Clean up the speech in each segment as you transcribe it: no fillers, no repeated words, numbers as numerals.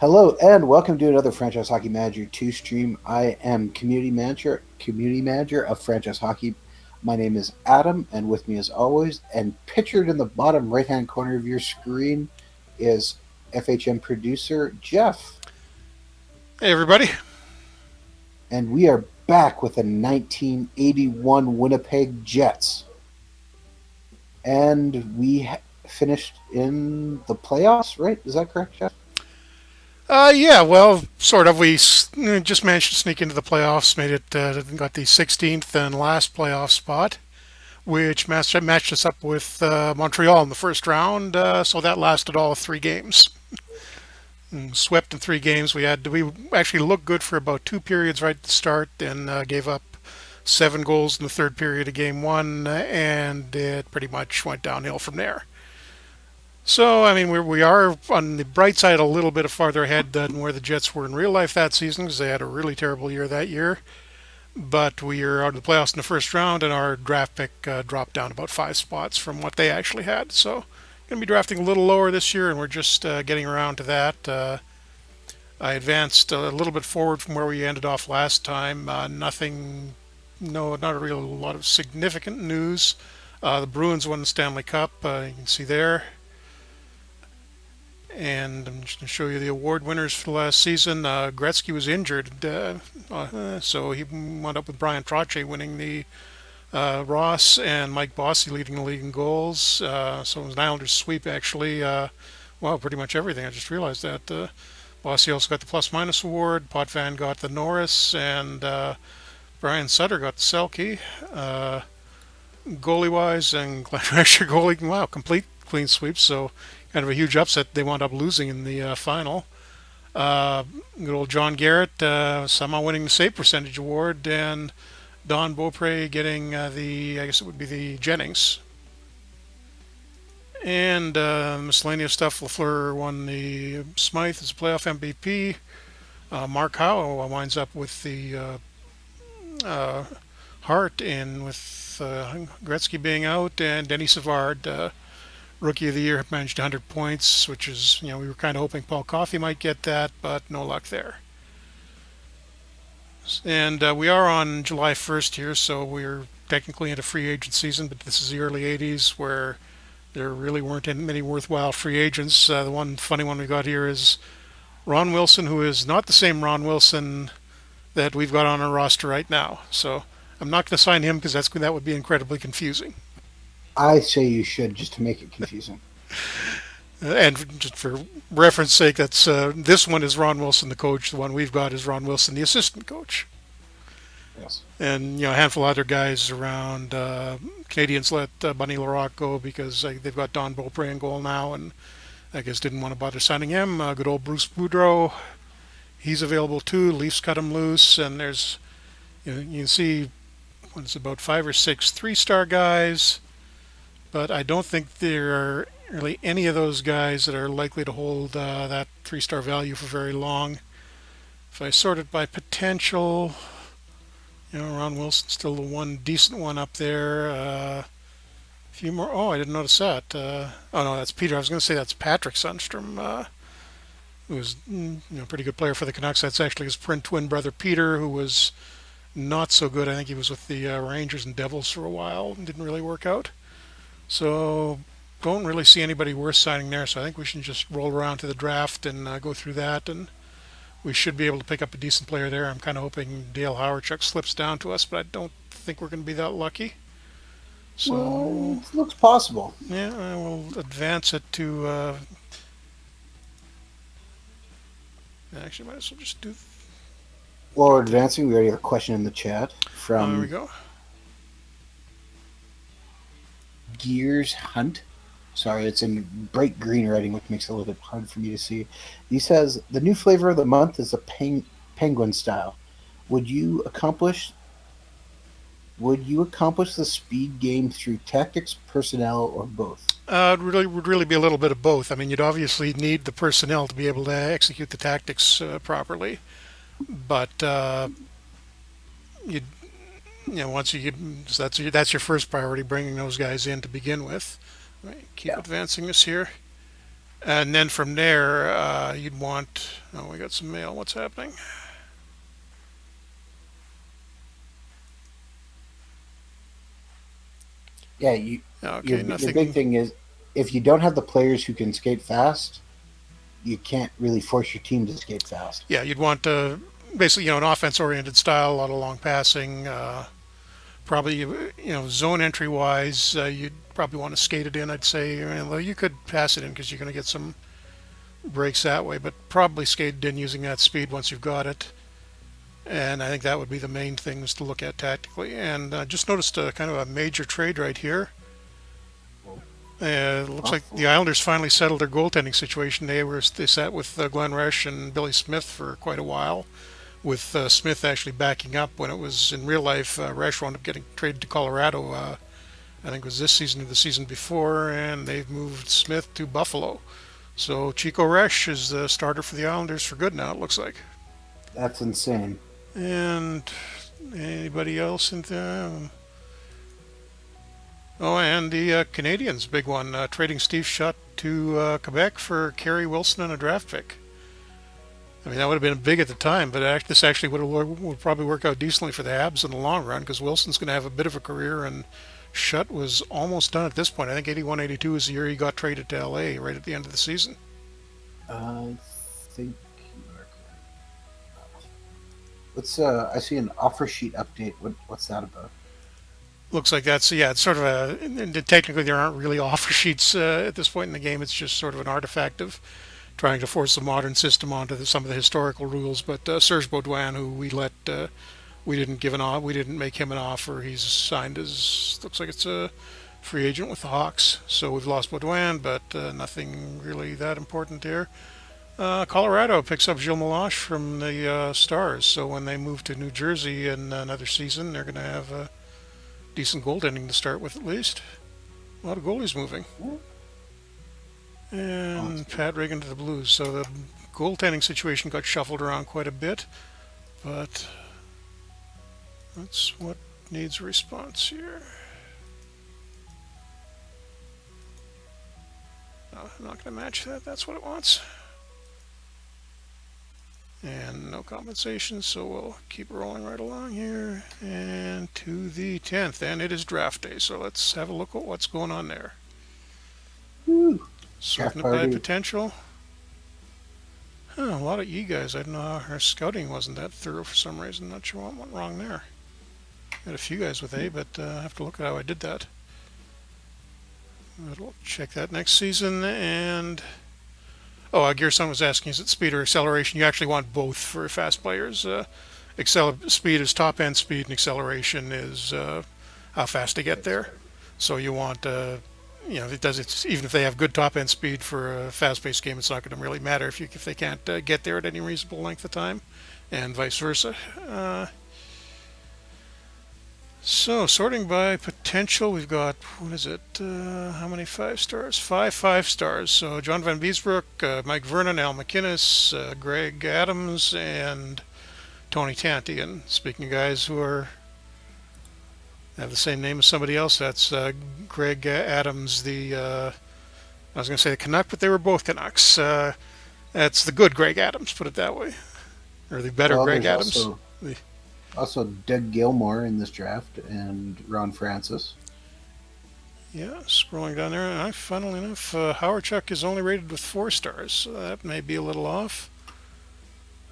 Hello and welcome to another Franchise Hockey Manager 2 stream. I am community manager of Franchise Hockey. My name is Adam, and with me as always, and pictured in the bottom right hand corner of your screen is FHM producer Jeff. Hey, everybody. And we are back with the 1981 Winnipeg Jets. And finished in the playoffs, right? Is that correct, Jeff? Yeah, well, sort of. We just managed to sneak into the playoffs, made it, got the 16th and last playoff spot, which matched us up with Montreal in the first round. So that lasted all 3 games. And swept in 3 games. We actually looked good for about 2 periods right at the start, then gave up 7 goals in the third period of game one, and it pretty much went downhill from there. So, I mean, we are on the bright side a little bit farther ahead than where the Jets were in real life that season because they had a really terrible year that year. But we are out of the playoffs in the first round, and our draft pick dropped down about 5 spots from what they actually had. So, going to be drafting a little lower this year, and we're just getting around to that. I advanced a little bit forward from where we ended off last time. Nothing, no, not a real lot of significant news. The Bruins won the Stanley Cup. You can see there. And I'm just going to show you the award winners for the last season. Gretzky was injured, so he wound up with Brian Trottier winning the Ross and Mike Bossy leading the league in goals. So it was an Islanders sweep, actually. Well, pretty much everything. I just realized that. Bossy also got the plus minus award. Potvin got the Norris, and Brian Sutter got the Selke. Goalie wise, and Glenn Rasher goalie, wow, complete clean sweep. So kind of a huge upset. They wound up losing in the final. Good old John Garrett somehow winning the save percentage award, and Don Beaupre getting I guess it would be the Jennings. And miscellaneous stuff. Lafleur won the Smythe as a playoff MVP. Mark Howe winds up with the Hart, and with Gretzky being out, and Denny Savard, Rookie of the Year, managed 100 points, which is, we were kind of hoping Paul Coffey might get that, but no luck there. And we are on July 1st here, so we're technically into free agent season, but this is the early 80s where there really weren't many worthwhile free agents. The one funny one we got here is Ron Wilson, who is not the same Ron Wilson that we've got on our roster right now. So I'm not going to sign him because that would be incredibly confusing. I say you should, just to make it confusing. And just for reference sake, that's this one is Ron Wilson, the coach. The one we've got is Ron Wilson, the assistant coach. Yes. And a handful of other guys around. Canadians let Bunny Larocque go because they've got Don Beaupre in goal now, and I guess didn't want to bother signing him. Good old Bruce Boudreau, he's available too. Leafs cut him loose, and there's you can see it's about 5 or 6 3-star guys, but I don't think there are really any of those guys that are likely to hold that 3-star value for very long. If I sort it by potential, Ron Wilson's still the one decent one up there. A few more. Oh, I didn't notice that. Oh no, that's Peter. I was going to say that's Patrick Sundstrom, who was a pretty good player for the Canucks. That's actually his twin brother Peter, who was not so good. I think he was with the Rangers and Devils for a while and didn't really work out. So don't really see anybody worth signing there. So I think we should just roll around to the draft and go through that, and we should be able to pick up a decent player there. I'm kind of hoping Dale Hawerchuk slips down to us, but I don't think we're going to be that lucky. Well, So it looks possible. yeah, I will advance it to. Actually, might as well just do. While we're advancing, we already have a question in the chat Oh, there we from go. Gears Hunt. Sorry, it's in bright green writing, which makes it a little bit hard for me to see. He says the new flavor of the month is the penguin style. Would you accomplish would you accomplish the speed game through tactics, personnel, or both? It really would really be a little bit of both. I mean, you'd obviously need the personnel to be able to execute the tactics properly, but you once you get so that's your first priority, bringing those guys in to begin with. Right, keep Yeah. advancing this here. And then from there, you'd want. Oh, we got some mail. What's happening? Yeah, Okay, your big nothing. thing is if you don't have the players who can skate fast, you can't really force your team to skate fast. Yeah, you'd want basically an offense-oriented style, a lot of long passing. Probably zone entry wise, you'd probably want to skate it in. I'd say well, you could pass it in because you're going to get some breaks that way, but probably skate it in using that speed once you've got it. And I think that would be the main things to look at tactically. And just noticed a kind of a major trade right here. It looks like the Buffalo. Islanders finally settled their goaltending situation. They sat with Glenn Resch and Billy Smith for quite a while, with Smith actually backing up when it was in real life. Resch wound up getting traded to Colorado. I think it was this season or the season before, and they've moved Smith to Buffalo. So Chico Resch is the starter for the Islanders for good now. It looks like. That's insane. And anybody else in the Oh, and the Canadians, big one, trading Steve Shutt to Quebec for Kerry Wilson and a draft pick. I mean, that would have been big at the time, but this actually would probably work out decently for the Habs in the long run because Wilson's going to have a bit of a career, and Shutt was almost done at this point. I think 81, 82 is the year he got traded to LA right at the end of the season. I think you are correct. Let's. I see an offer sheet update. What's that about? Looks like that's, yeah, it's sort of and technically there aren't really offer sheets at this point in the game. It's just sort of an artifact of trying to force the modern system onto some of the historical rules. But Serge Baudouin, who we didn't make him an offer. He's signed as, looks like it's a free agent with the Hawks. So we've lost Baudouin, but nothing really that important there. Colorado picks up Gilles Melange from the Stars. So when they move to New Jersey in another season, they're going to have decent goaltending to start with at least. A lot of goalies moving. Oh, that's And good. Pat Reagan to the Blues. So the goaltending situation got shuffled around quite a bit, but that's what needs a response here. No, I'm not going to match that. That's what it wants. And no compensation, so we'll keep rolling right along here. And to the 10th, and it is draft day, so let's have a look at what's going on there. Woo! Draft Sorting it by party. potential. Huh, a lot of E guys. I don't know how our scouting wasn't that thorough for some reason. Not sure what went wrong there. Had a few guys with A, but I have to look at how I did that. But we'll check that next season. And Gearson was asking, is it speed or acceleration? You actually want both for fast players. Speed is top end speed, and acceleration is how fast they get there. So you want, it does. It's even if they have good top end speed for a fast paced game, it's not going to really matter if they can't get there at any reasonable length of time, and vice versa. So sorting by potential, we've got, what is it? How many 5 stars? Five stars. So John Van Beesbroek, Mike Vernon, Al McInnes, Greg Adams, and Tony Tanti. And speaking of guys who have the same name as somebody else, that's Greg Adams, I was going to say the Canuck, but they were both Canucks. That's the good Greg Adams, put it that way, or the better Well, Greg there's Adams. The, also Doug Gilmore in this draft and Ron Francis. Yeah, scrolling down there, and funnily enough, Howardchuck is only rated with 4 stars, so that may be a little off.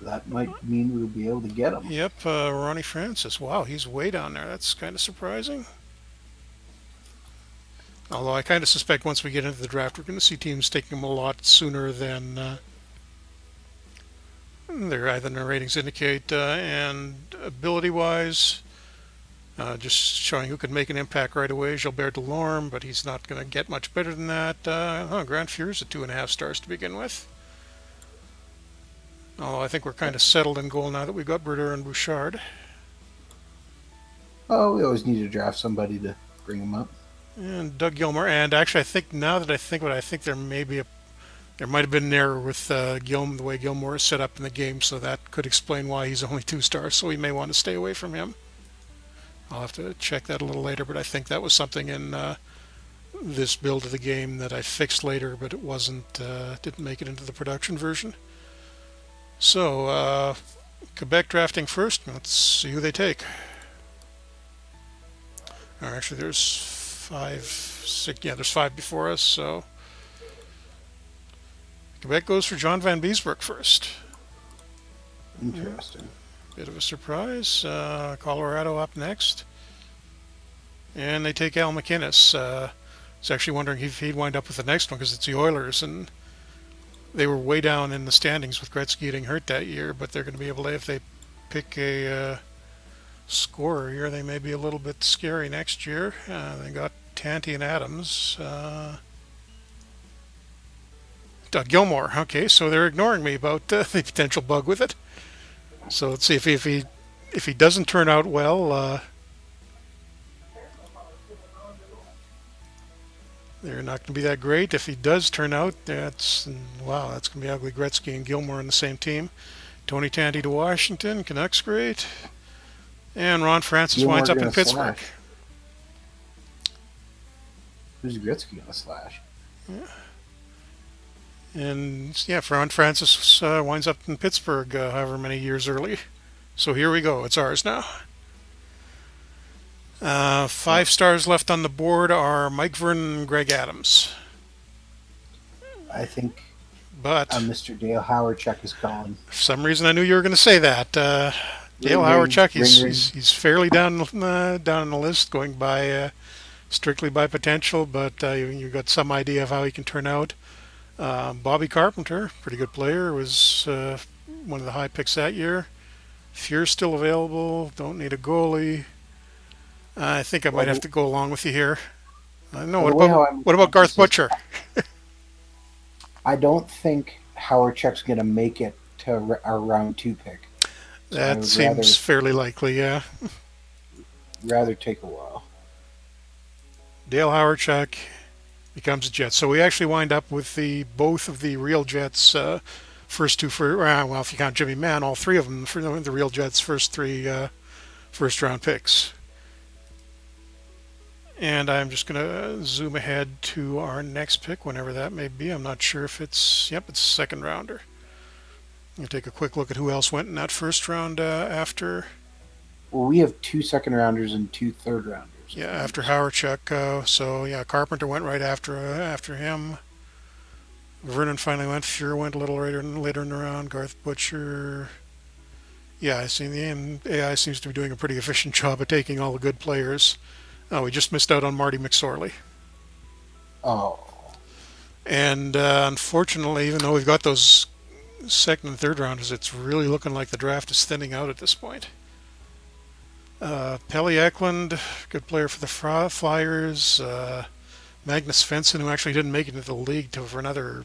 That might mean we'll be able to get him. Yep, Ronnie Francis. Wow, he's way down there. That's kind of surprising. Although I kind of suspect once we get into the draft, we're going to see teams taking him a lot sooner than their ratings indicate. And ability-wise, just showing who can make an impact right away. Gilbert Delorme, but he's not going to get much better than that. Grant Fuhr's at 2.5 stars to begin with. Although I think we're kind of settled in goal now that we've got Brodeur and Bouchard. Oh, we always need to draft somebody to bring him up. And Doug Gilmore. And actually, I think now that I think about it, I think there might have been an error with the way Gilmore is set up in the game, so that could explain why he's only 2 stars. So we may want to stay away from him. I'll have to check that a little later, but I think that was something in this build of the game that I fixed later, but it wasn't didn't make it into the production version. So Quebec drafting first. Let's see who they take. Or actually, there's five, six. Yeah, there's five before us. So Quebec goes for John Van Beesbrook first. Yeah, Interesting. bit of a surprise. Colorado up next, and they take Al McInnes. I was actually wondering if he'd wind up with the next one because it's the Oilers, and they were way down in the standings with Gretzky getting hurt that year. But they're going to be able to, if they pick a scorer here, they may be a little bit scary next year. They got Tanti and Adams. Doug Gilmore. Okay, so they're ignoring me about the potential bug with it. So let's see if he doesn't turn out well. They're not going to be that great. If he does turn out, that's wow, that's going to be ugly. Gretzky and Gilmore on the same team. Tony Tanti to Washington. Canucks great. And Ron Francis Gilmore winds up in gonna Pittsburgh. slash. Who's Gretzky gonna slash? Yeah. And yeah, Ron Francis winds up in Pittsburgh however many years early. So here we go. It's ours now. Oh, 5 stars left on the board are Mike Vernon and Greg Adams. I think But Mr. Dale Howard is calling. for some reason, I knew you were going to say that. Dale Ring ring Howard ring he's fairly down on the list, going by strictly by potential, but you've got some idea of how he can turn out. Bobby Carpenter, pretty good player, was one of the high picks that year. Fuhr's still available. Don't need a goalie. I think I might have Well, to go along with you here. No, the way how I'm what looking about at Garth this is, Butcher? I don't think Howard gonna make it to a round two pick. So I That would rather seems fairly likely. Yeah, take a while. Dale Howard becomes a Jet. So we actually wind up with the both of the real Jets first two for well, if you count Jimmy Mann, all three of them for the real Jets first three first round picks. And I'm just going to zoom ahead to our next pick, whenever that may be. I'm not sure if it's it's a second rounder. I'm going to take a quick look at who else went in that first round after. Well, we have 2 second rounders and 2 third rounders, Yeah, I think. after Howard. So yeah, Carpenter went right after him. Vernon finally went. Fuhr went a little later in the round. Garth Butcher. Yeah, I see the AI seems to be doing a pretty efficient job of taking all the good players. Oh, we just missed out on Marty McSorley. Oh, And unfortunately, even though we've got those second and third rounders, it's really looking like the draft is thinning out at this point. Pelly Eklund, good player for the Flyers. Magnus Svensson, who actually didn't make it into the league for another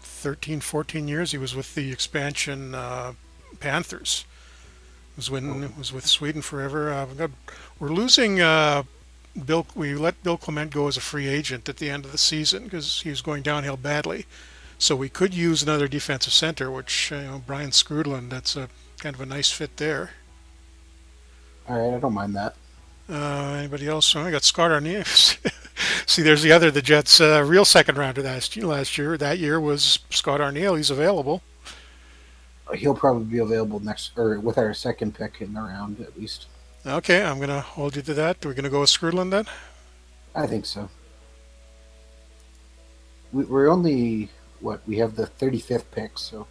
13, 14 years. He was with the expansion Panthers. It was with Sweden forever. We're losing Bill. We let Bill Clement go as a free agent at the end of the season because he was going downhill badly. So we could use another defensive center, which Brian Skrudland. That's a kind of a nice fit there. all right. I don't mind that. Anybody else? Oh, I got Scott Arnier. See, there's the Jets' real second rounder last year. That year was Scott Arniel. He's available. He'll probably be available next, or with our second pick in the round at least. Okay, I'm gonna hold you to that. We're gonna go with Skrudland then. I think so. We're only we have the 35th pick, so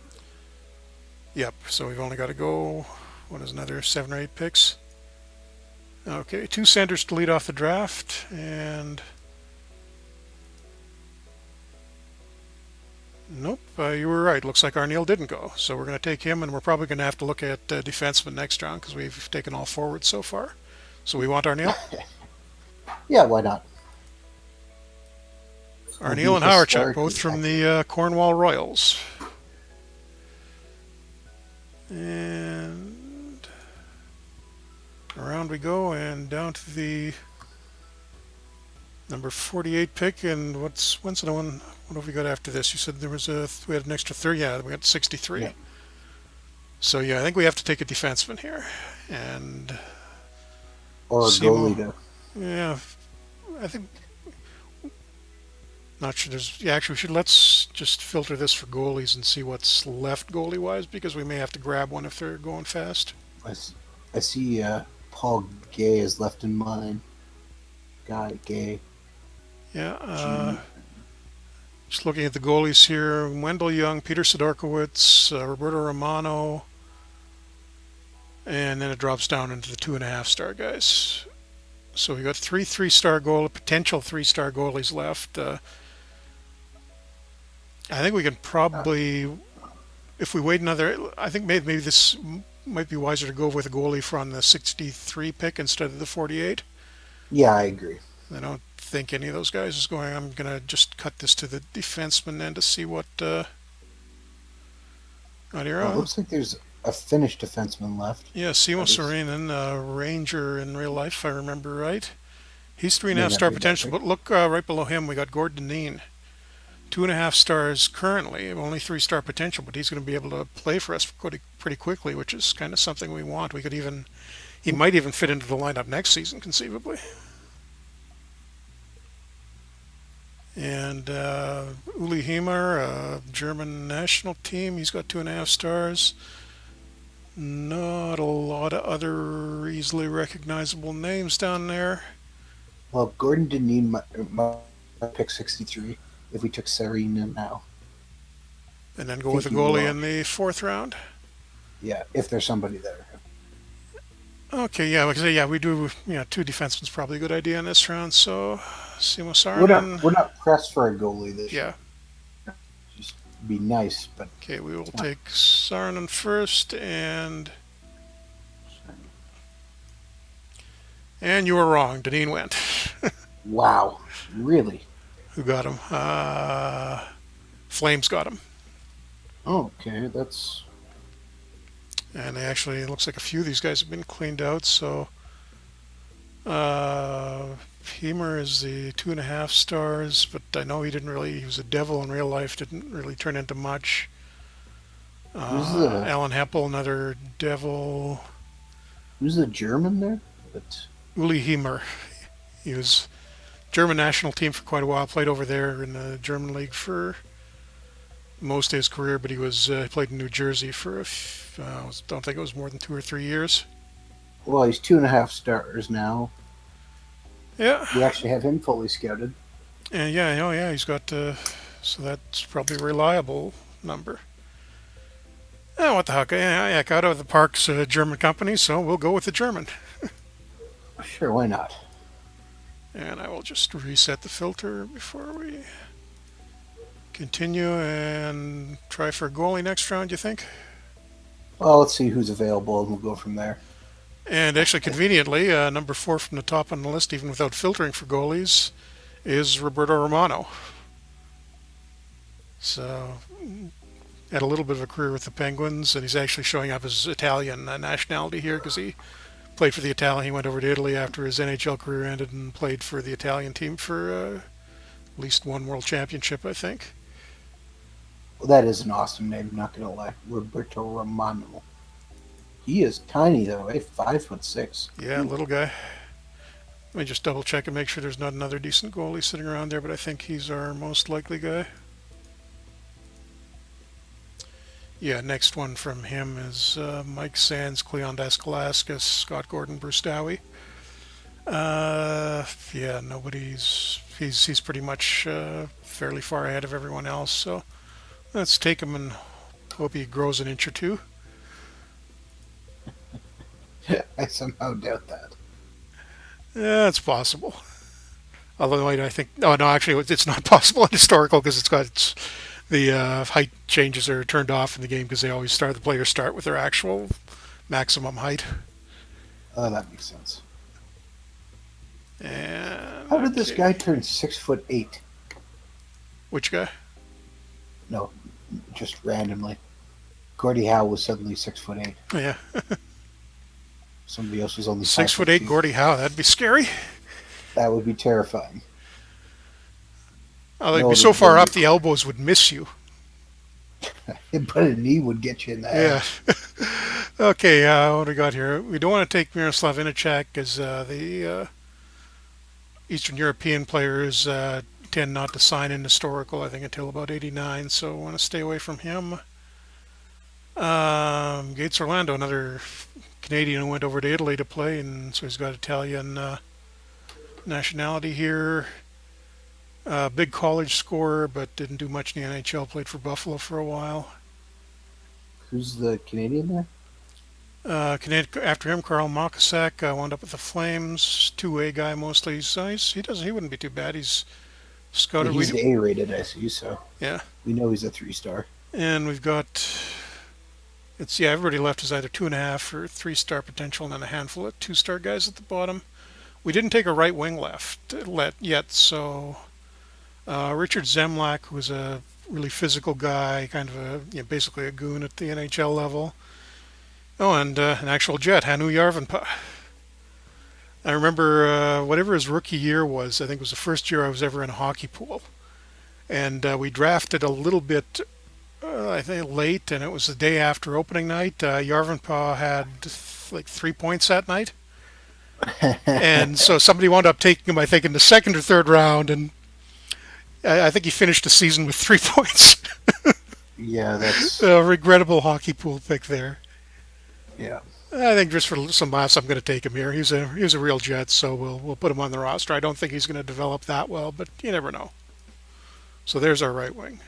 Yep. So we've only got to go. What is another 7 or 8 picks? Okay, 2 centers to lead off the draft, and nope, you were right. Looks like Arniel didn't go, so we're going to take him, and we're probably going to have to look at defenseman next round because we've taken all forwards so far. So we want Arniel. yeah, why not? We'll Arniel be and Howard, both historically from accurate. the Cornwall Royals. And around we go, and down to the number 48 pick. And when's the one? What have we got after this? You said we had an extra 30. Yeah, we got 63. Yeah. So yeah, I think we have to take a defenseman here, and Or a Simo. goalie to Yeah, I think Not sure there's. Yeah, actually, we should let's just filter this for goalies and see what's left goalie wise because we may have to grab one if they're going fast. I, s- I see Paul Gay is left in mine. Guy Gay. Yeah, G. just looking at the goalies here: Wendell Young, Peter Sidorkowitz, Roberto Romano, and then it drops down into the 2.5 star guys. So we got three-star goal, potential 3-star goalies left. I think we can Uh, probably, if we wait another, I think maybe this might be wiser to go with a goalie from the 63 pick instead of the 48. yeah, I agree. I don't think any of those guys is going. I'm gonna just cut this to the defenseman then to see what. Out here, Well, it looks like there's a Finnish defenseman left. yeah, Simo At least Sorinen, Ranger in real life, if I remember right. He's three and a may half not star be that potential, big. but look right below him, we got Gordon Dineen. 2.5 stars currently, only 3-star potential, but he's going to be able to play for us pretty quickly, which is kind of something we want. We could even, he might even fit into the lineup next season, conceivably. And Uli Hemer, German national team, he's got 2.5 stars. Not a lot of other easily recognizable names down there. Well, Gordon Dineen might pick 63 if we took Sarina now. And then I go with think a he goalie will. in the fourth round. Yeah, if there's somebody there. Okay, yeah, like I say, yeah, we do. Yeah, two defensemen's probably a good idea in this round. So, Simo We're not Saarinen, we're not pressed for a goalie this yeah. year. Just be nice, but Okay, we will it's not. take Saarinen first, and you were wrong. Deneen went. Wow, really? Who got him? Flames got him, Okay, that's and they actually it looks like a few of these guys have been cleaned out. So, uh, Hemer is the 2.5 stars, but I know he didn't really. He was a devil in real life. Didn't really turn into much. who's the Alan Heppel, another devil. who's the German there? But Willy Hemer. He was German national team for quite a while. Played over there in the German league for most of his career, but he played in New Jersey for don't think it was more than 2 or 3 years. well, he's 2.5 stars now. Yeah, We actually have him fully scouted. and yeah, oh yeah, he's got so that's probably a reliable number. What the heck? Yeah, out of the Park's German company, so we'll go with the German. Sure, why not? And I will just reset the filter before we continue and try for a goalie next round. You think? Well, let's see who's available, and we'll go from there. And actually, conveniently, number 4 from the top on the list, even without filtering for goalies, is Roberto Romano. So, had a little bit of a career with the Penguins, and he's actually showing up as Italian nationality here because he played for the Italian. He went over to Italy after his NHL career ended and played for the Italian team for at least one World Championship, I think. Well, that is an awesome name. Not gonna lie, Roberto Romano. He is tiny though, 5'6". Yeah, little guy. Let me just double check and make sure there's not another decent goalie sitting around there, but I think he's our most likely guy. Yeah, next one from him is Mike Sands, Cleon Daskalakis, Scott Gordon, Bruce Towie. Yeah, nobody's. He's pretty much fairly far ahead of everyone else. So let's take him and hope he grows an inch or two. I somehow doubt that. Yeah, it's possible. Although I think, oh no, actually, it's not possible in historical because the height changes are turned off in the game because the players start with their actual maximum height. Oh, that makes sense. And How did this okay, guy turn 6'8"? which guy? No, just randomly. Gordie Howe was suddenly 6'8". Yeah, Somebody else was only five 6'8" foot two. Gordie Howe. That'd be scary. That would be terrifying. Oh, they'd No, be so far up the elbows would miss you. but a knee would get you in the Yeah. head. Okay, what do we got here? We don't want to take Miroslav Inicek as the Eastern European players tend not to sign in historical, I think, until about 89, so I want to stay away from him. Gates Orlando, another Canadian who went over to Italy to play, and so he's got Italian nationality here. Big college scorer, but didn't do much in the NHL. Played for Buffalo for a while. Who's the Canadian there? After him, Carl Makasak wound up with the Flames. Two-way guy mostly. So he wouldn't be too bad. He's Yeah, scouted. he's the A-rated, I see. So Yeah, we know he's a 3-star. and we've got everybody left is either 2.5 or 3-star potential, and then a handful of 2-star guys at the bottom. We didn't take a right wing left yet, so Richard Zemlak, who was a really physical guy, kind of basically a goon at the NHL level. Oh, and an actual Jet, Hanu Yarvenpa. I remember whatever his rookie year was. I think it was the first year I was ever in a hockey pool, and we drafted a little bit. I think late, and it was the day after opening night. Yarvenpa had like 3 points that night, and so somebody wound up taking him, I think, in the second or third round, and I think he finished the season with 3 points. Yeah, that's A regrettable hockey pool pick there. yeah. I think just for some laughs, I'm going to take him here. He's a real Jet, so we'll put him on the roster. I don't think he's going to develop that well, but you never know. So there's our right wing,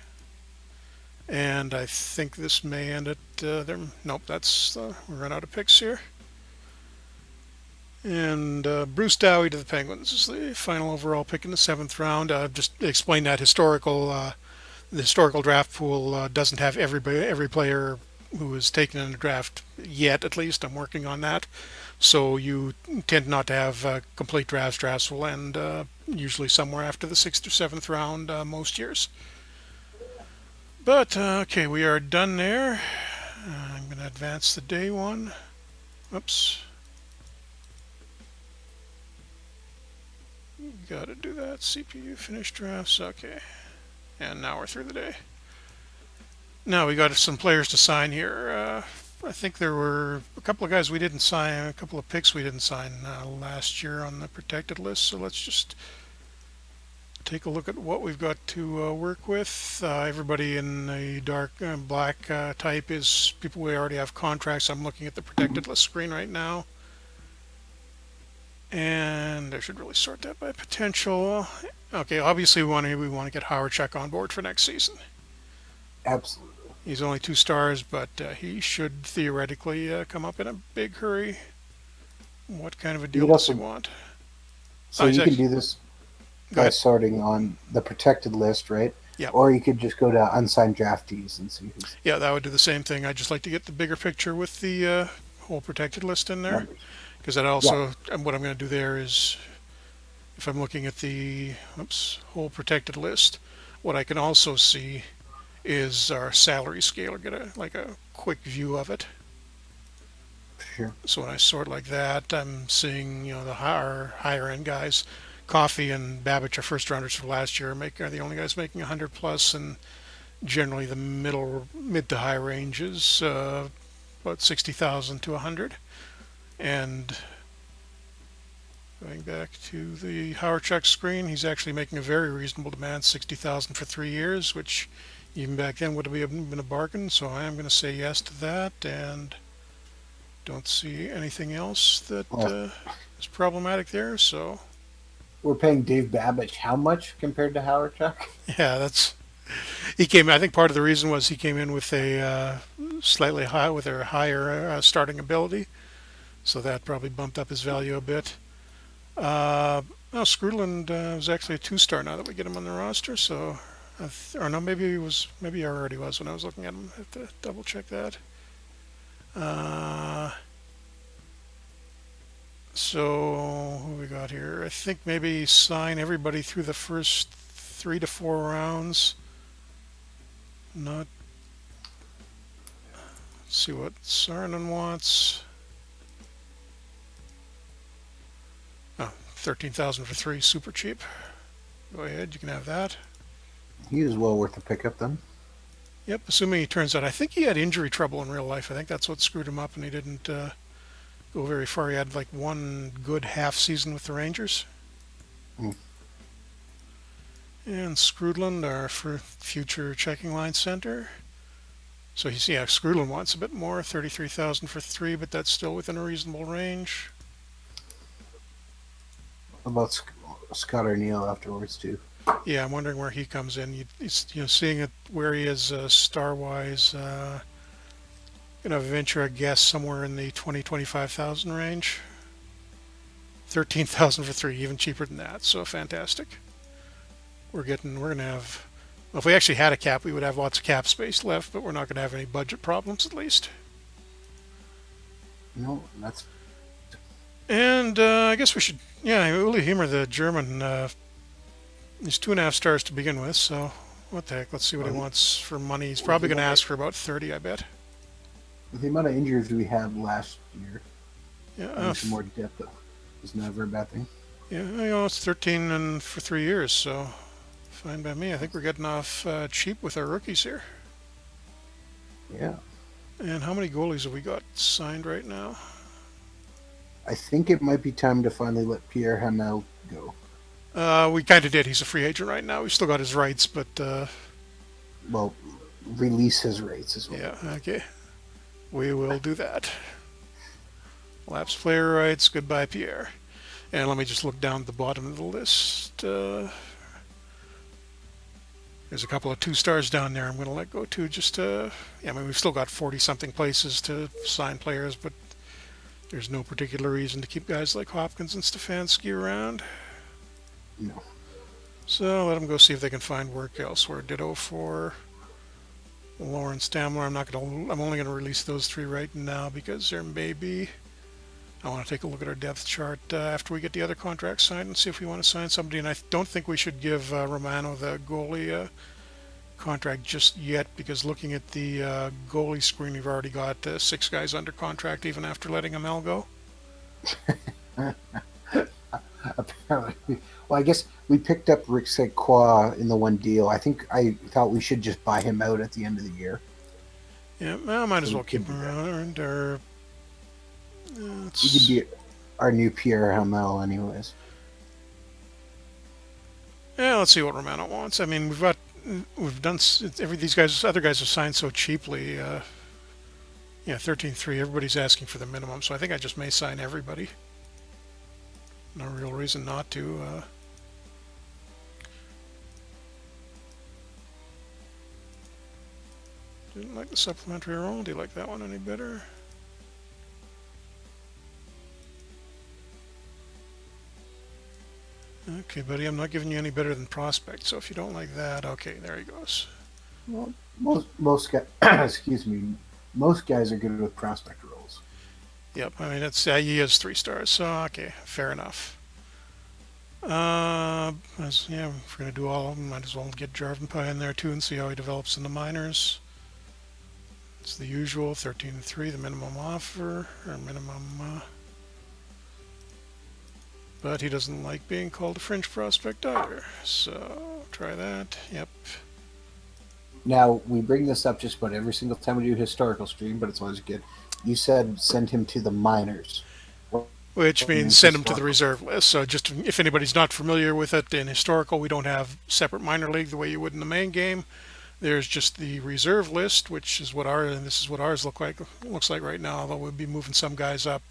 and I think this may end at there. Nope, that's we run out of picks here. And Bruce Towie to the Penguins is the final overall pick in the 7th round. Just explain that the historical draft pool doesn't have every player who was taken in the draft yet. At least I'm working on that. So you tend not to have complete drafts. Drafts will end usually somewhere after the 6th or 7th round most years. But okay, we are done there. I'm going to advance the day one. Oops. Got to do that. CPU finish drafts. Okay. And now we're through the day. Now we got some players to sign here. I think there were a couple of guys we didn't sign, a couple of picks we didn't sign last year on the protected list. So let's just take a look at what we've got to work with. Everybody in the dark black type is people we already have contracts. I'm looking at the protected list screen right now. And I should really sort that by potential. Okay, obviously we want to get Howard on board for next season. Absolutely. He's only 2 stars, but he should theoretically come up in a big hurry. What kind of a deal does he want? So you can do this by sorting on the protected list, right? Yeah. Or you could just go to unsigned draftees and see who's. Yeah, that would do the same thing. I'd just like to get the bigger picture with the whole protected list in there. Because that also, what I'm going to do there is, if I'm looking at the whole protected list, what I can also see is our salary scale, or get a quick view of it. Sure. So when I sort like that, I'm seeing the higher end guys. Coffey and Babbage are first rounders for last year. Are the only guys making 100 plus, and generally the mid to high range is about 60,000 to 100. And going back to the Howard screen, he's actually making a very reasonable demand, 60,000 for 3 years, which even back then would have been a bargain. So I am going to say yes to that, and don't see anything else that is problematic there. So we're paying Dave Babbage how much compared to Howard Chuck? Yeah, he came. I think part of the reason was he came in with a slightly higher starting ability. So that probably bumped up his value a bit. Screwland was actually a 2-star now that we get him on the roster. So, or no, maybe he already was when I was looking at him. I have to double check that. So who we got here? I think maybe sign everybody through the first 3 to 4 rounds. Let's see what Saarinen wants. 13,000 for 3, super cheap. Go ahead, you can have that. He is well worth a pickup then. Yep, assuming he turns out. I think he had injury trouble in real life. I think that's what screwed him up, and he didn't go very far. He had like one good half season with the Rangers. And Scrudland, our for future checking line center. So he's, yeah, Scrudland wants a bit more, 33,000 for 3, but that's still within a reasonable range. About Scott O'Neill afterwards too. Yeah, I'm wondering where he comes in. Seeing it where he is star wise, gonna venture a guess somewhere in the 25,000 range. 13,000 for 3, even cheaper than that. So fantastic. We're gonna have. Well, if we actually had a cap, we would have lots of cap space left, but we're not gonna have any budget problems at least. No, that's And I guess we should. Yeah, Willy Hemer, the German, he's 2.5 stars to begin with. So what the heck? Let's see what he well, wants for money. He's with probably the going to amount of, ask for about 30, I bet. with the amount of injuries we had last year, Yeah, having some more depth is never a bad thing. yeah. It's 13 and for 3 years, so fine by me. I think we're getting off cheap with our rookies here. Yeah, And how many goalies have we got signed right now? I think it might be time to finally let Pierre Hamel go. We kind of did. He's a free agent right now. We've still got his rights, but Well, release his rates is what I yeah, mean. okay. We will do that. Lapse player rights. Goodbye, Pierre. And let me just look down at the bottom of the list. There's a couple of 2 stars down there I'm going to let go too. Yeah, I mean, we've still got 40 something places to sign players, but there's no particular reason to keep guys like Hopkins and Stefanski around. No, So let them go see if they can find work elsewhere. Ditto for Lawrence Stamler. I'm only going to release those 3 right now because there may be. I want to take a look at our depth chart after we get the other contracts signed and see if we want to sign somebody. And I don't think we should give Romano the goalie contract just yet because looking at the goalie screen, we've already got 6 guys under contract even after letting Amel go. apparently. Well, I guess we picked up Rick Sequoia in the one deal. I thought we should just buy him out at the end of the year, Yeah, well, might so as we well could keep do him that. around. Or He could it's be our new Pierre Hamel, anyways. yeah. Let's see what Romano wants. I mean, we've done these guys, other guys have signed so cheaply. Yeah, 13-3. Everybody's asking for the minimum, so I think I just may sign everybody. No real reason not to. Didn't like the supplementary roll. Do you like that one any better? Okay, buddy, I'm not giving you any better than prospect, so if you don't like that, okay, there he goes. Well, most guys, excuse me, most guys are good with prospect roles. Yep, I mean, he has 3 stars, so okay, fair enough. Yeah, if we're going to do all of them, might as well get Jarvin Pie in there too and see how he develops in the minors. It's the usual 13-3, the minimum offer, or minimum. But he doesn't like being called a fringe prospect either, so try that. Yep. Now we bring this up just about every single time we do historical stream, but it's always good. You said send him to the minors. What Which means means send him to the historical? reserve list. So just if anybody's not familiar with it, in historical we don't have separate minor league the way you would in the main game. There's just the reserve list, which is and this is what ours looks like right now. Although we'll be moving some guys up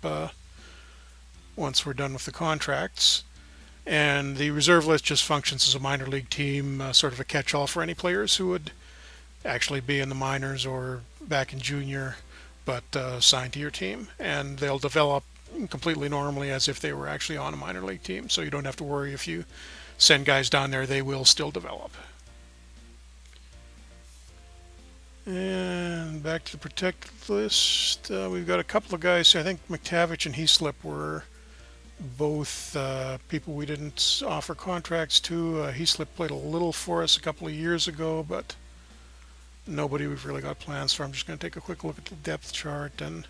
once we're done with the contracts. And the reserve list just functions as a minor league team, sort of a catch-all for any players who would actually be in the minors or back in junior, but signed to your team, and they'll develop completely normally as if they were actually on a minor league team. So you don't have to worry if you send guys down there; they will still develop. And back to the protected list, we've got a couple of guys. I think McTavish and Heaslip were both people we didn't offer contracts to. Heaslip played a little for us a couple of years ago, but nobody we've really got plans for. I'm just going to take a quick look at the depth chart and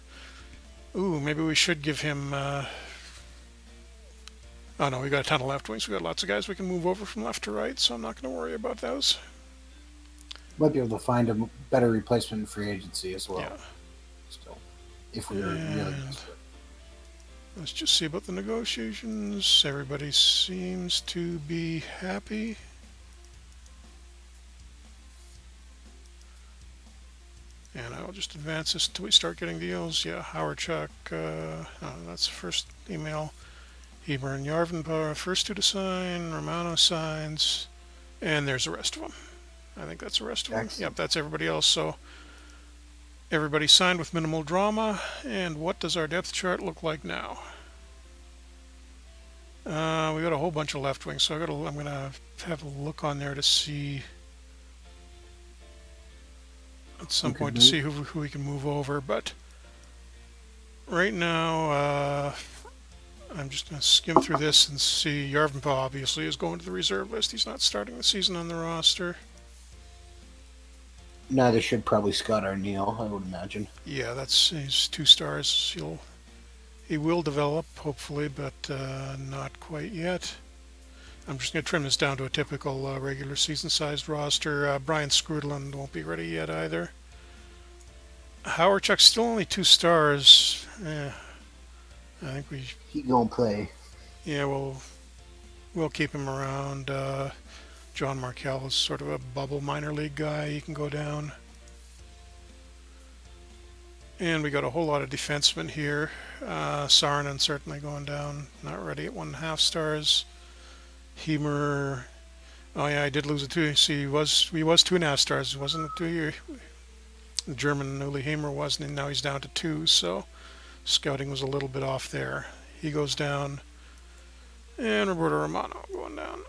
maybe we should give him. Oh no, we got a ton of left wings. We got lots of guys we can move over from left to right, so I'm not going to worry about those. Might be able to find a better replacement in free agency as well. Yeah. Still, if we were really And desperate. let's just see about the negotiations. Everybody seems to be happy. And I'll just advance this until we start getting deals. Yeah, Howard Chuck. That's the first email. Hemer and Yarvan first two to sign. Romano signs. And there's the rest of them. I think that's the rest of them. Yep, Excellent. that's everybody else. So everybody signed with minimal drama. And what does our depth chart look like now? We got a whole bunch of left wings, so I'm gonna have a look on there to see at some You could point to move. see who we can move over. But right now, I'm just gonna skim through this and see. Yarvanpah obviously is going to the reserve list. He's not starting the season on the roster. Neither should probably Scott Arneal, I would imagine. Yeah, he's 2 stars. He will develop hopefully, but not quite yet. I'm just going to trim this down to a typical regular season-sized roster. Brian Scrudland won't be ready yet either. Howard Chuck's still only 2 stars. I think He gonna play. yeah, we'll keep him around. John Markell is sort of a bubble minor league guy. He can go down. And we got a whole lot of defensemen here. Saarinen certainly going down. Not ready at 1.5 stars. Hemer. Oh yeah, I did lose a two. See, he was 2.5 stars. Wasn't it 2 year? The German Willy Hemer wasn't, and now he's down to 2. So scouting was a little bit off there. He goes down, and Roberto Romano going down.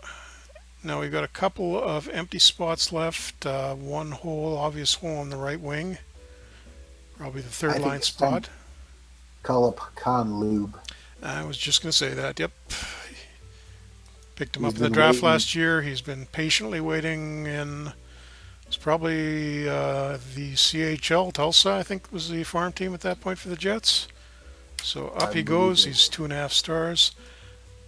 Now we've got a couple of empty spots left. One obvious hole on the right wing, probably the third I think line it's time to spot. call up Con Lube. I was just going to say that. Yep, picked him He's up in the been draft waiting. last year. He's been patiently waiting in. It's probably the CHL. Tulsa, I think, was the farm team at that point for the Jets. So up I he believe goes. it He's was. 2.5 stars.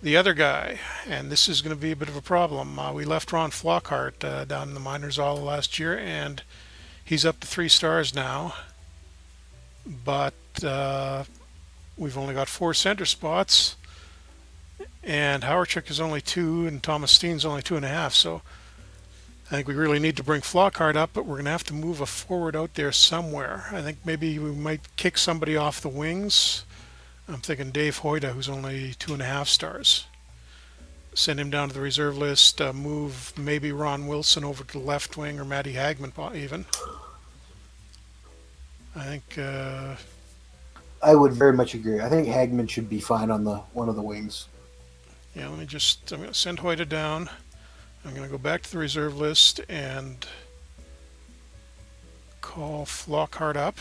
The other guy, and this is going to be a bit of a problem. We left Ron Flockhart down in the minors all last year, and he's up to 3 stars now. But we've only got 4 center spots, and Howarchuk is only 2, and Thomas Steen's only 2.5. So I think we really need to bring Flockhart up, but we're going to have to move a forward out there somewhere. I think maybe we might kick somebody off the wings. I'm thinking Dave Hoyda, who's only 2.5 stars. Send him down to the reserve list. Move maybe Ron Wilson over to the left wing, or Matty Hagman even. I think. I would very much agree. I think Hagman should be fine on the one of the wings. Yeah, let me just. I'm going to send Hoyta down. I'm going to go back to the reserve list and call Flockhart up.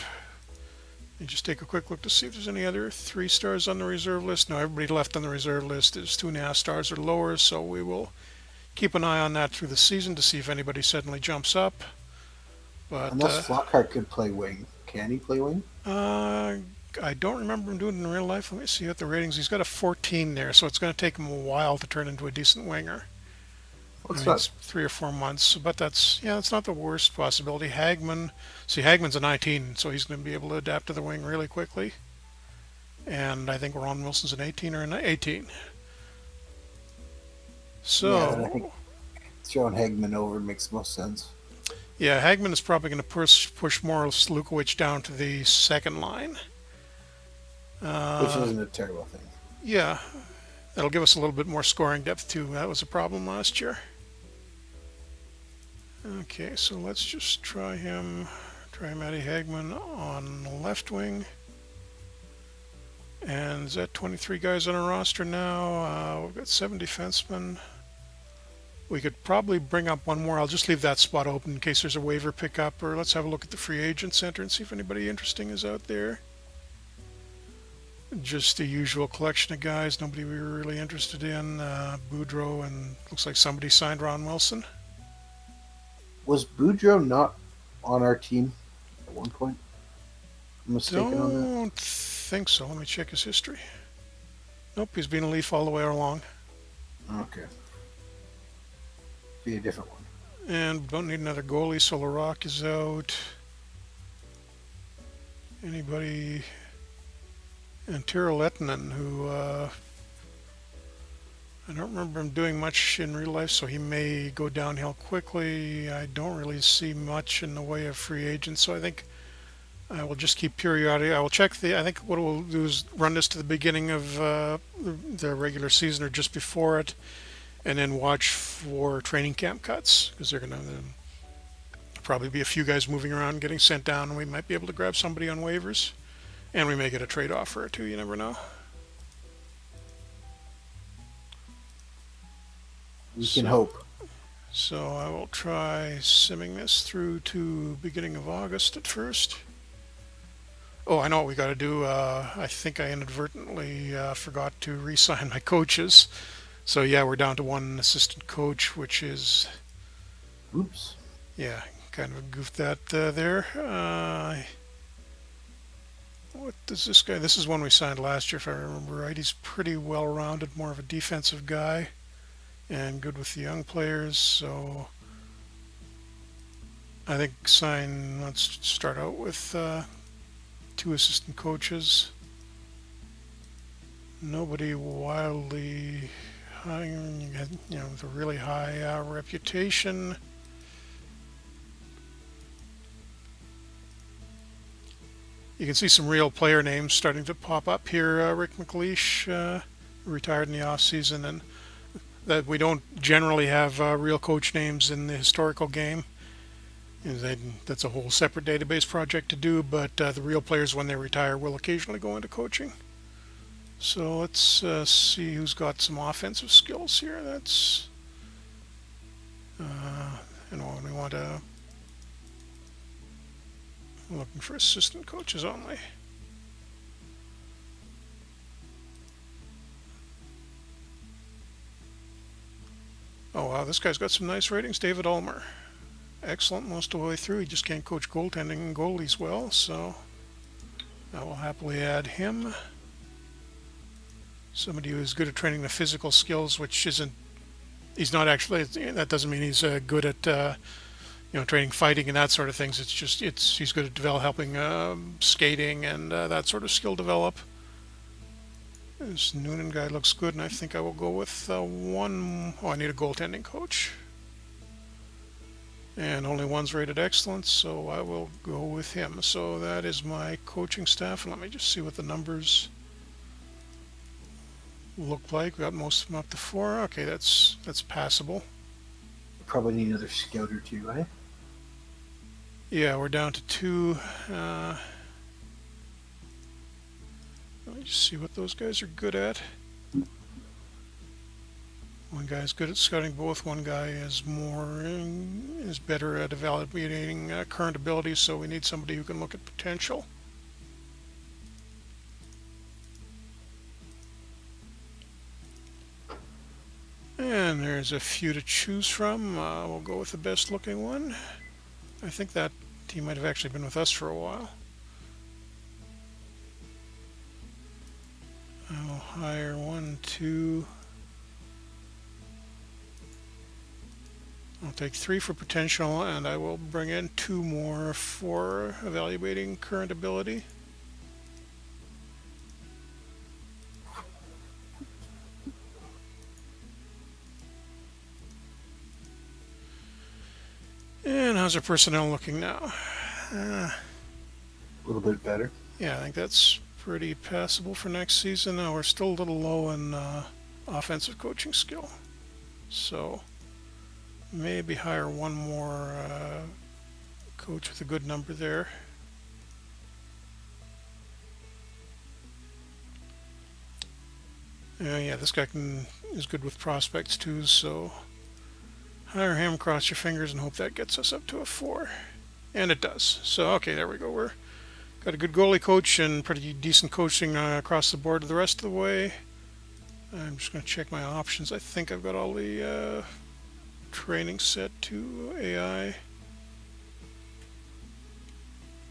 And just take a quick look to see if there's any other 3 stars on the reserve list. No, everybody left on the reserve list is 2.5 stars or lower, so we will keep an eye on that through the season to see if anybody suddenly jumps up. But Unless Flockhart could play wing. Can he play wing? uh, I don't remember him doing it in real life. Let me see what the ratings. He's got a 14 there, so it's going to take him a while to turn into a decent winger. Well, I it's mean, not. it's 3 or 4 months, but that's not the worst possibility. Hagman's a 19, so he's going to be able to adapt to the wing really quickly. And I think Ron Wilson's an 18 or an 18. Yeah, then I think So throwing Hagman over makes most sense. yeah, Hagman is probably going to push Morris Lukovic down to the second line. Which Uh, isn't a terrible thing. yeah, that'll give us a little bit more scoring depth too. That was a problem last year. Okay, so let's just try him. Try Matty Hagman on the left wing. And is that 23 guys on our roster now? We've got 7 defensemen. We could probably bring up one more. I'll just leave that spot open in case there's a waiver pickup, or let's have a look at the free agent center and see if anybody interesting is out there. Just the usual collection of guys. Nobody we were really interested in. Boudreaux, and looks like somebody signed Ron Wilson. Was Boudreaux not on our team at one point? I'm mistaken on that. Don't think so. Let me check his history. Nope, he's been a Leaf all the way along. Okay. Be a different one. And don't need another goalie, so Larocque is out. Anybody? And Tyrell Lettinen, who I don't remember him doing much in real life, so he may go downhill quickly. I don't really see much in the way of free agents, so I think I will just keep periodic. I will check I think what we'll do is run this to the beginning of the regular season or just before it, and then watch for training camp cuts because they're going to probably be a few guys moving around, getting sent down, and we might be able to grab somebody on waivers, and we may get a trade offer or two. You never know. We can So, hope. so I will try simming this through to beginning of August at first. Oh, I know what we got to do. I think I inadvertently forgot to re-sign my coaches. So yeah, we're down to one assistant coach, which is Oops. yeah, kind of goofed that there. What does this guy? This is one we signed last year, if I remember right. He's pretty well-rounded, more of a defensive guy, and good with the young players. So I think sign. Let's start out with two assistant coaches. Nobody wildly high, with a really high reputation. You can see some real player names starting to pop up here. Rick McLeish retired in the off season, and that we don't generally have real coach names in the historical game. That's a whole separate database project to do, but the real players, when they retire, will occasionally go into coaching. So let's see who's got some offensive skills here. That's, we want to, looking for assistant coaches only. Oh wow, this guy's got some nice ratings. David Ulmer. Excellent most of the way through. He just can't coach goaltending and goalies well, so I will happily add him. Somebody who is good at training the physical skills, which isn't, he's not actually, that doesn't mean he's good at, training fighting and that sort of things. It's just, he's good at helping skating and that sort of skill develop. This Noonan guy looks good, and I think I will go with one. Oh, I need a goaltending coach. And only one's rated excellent, so I will go with him. So that is my coaching staff. And let me just see what the numbers look like. We got most of them up to 4. Okay, that's passable. Probably need another scout or two, eh? Yeah, we're down to 2. Let me just see what those guys are good at. One guy's good at scouting both. One guy is better at evaluating current abilities. So we need somebody who can look at potential. And there's a few to choose from. We'll go with the best looking one. I think that he might have actually been with us for a while. I'll hire 1, 2. I'll take 3 for potential, and I will bring in 2 more for evaluating current ability. And how's our personnel looking now? A little bit better. Yeah, I think that's pretty passable for next season. We're still a little low in offensive coaching skill. So maybe hire one more coach with a good number there. Yeah, this guy is good with prospects too, so hire him, cross your fingers, and hope that gets us up to a 4. And it does. So, okay, there we go. We're got a good goalie coach and pretty decent coaching across the board the rest of the way. I'm just going to check my options. I think I've got all the training set to AI.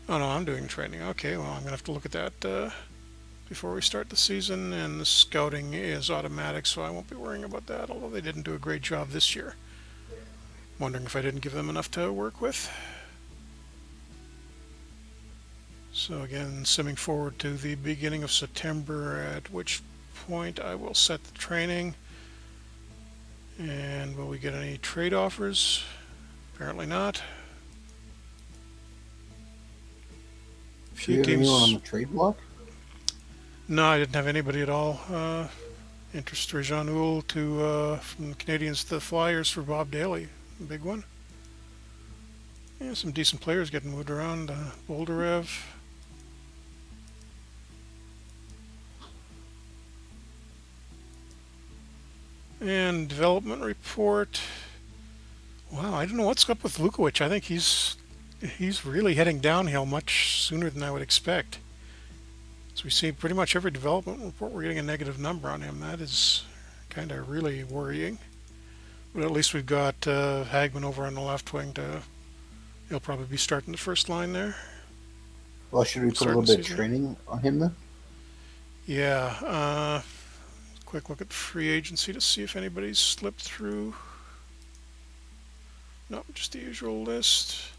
Oh, no, I'm doing training. Okay, well, I'm going to have to look at that before we start the season. And the scouting is automatic, so I won't be worrying about that, although they didn't do a great job this year. Wondering if I didn't give them enough to work with. So again, simming forward to the beginning of September, at which point I will set the training. And will we get any trade offers? Apparently not. Do few you have anyone on teams. the trade block? No, I didn't have anybody at all. Interest Rejean Houle to from the Canadians to the Flyers for Bob Daly, big one. Yeah, some decent players getting moved around. Boldarev. And development report. Wow, I don't know what's up with Lukowich. I think he's really heading downhill much sooner than I would expect. So we see pretty much every development report we're getting a negative number on him. That is kind of really worrying. But at least we've got Hagman over on the left wing. He'll probably be starting the first line there, Well, should we put a starting little the bit of season. training on him then? Yeah. Quick look at free agency to see if anybody's slipped through. No, just the usual list.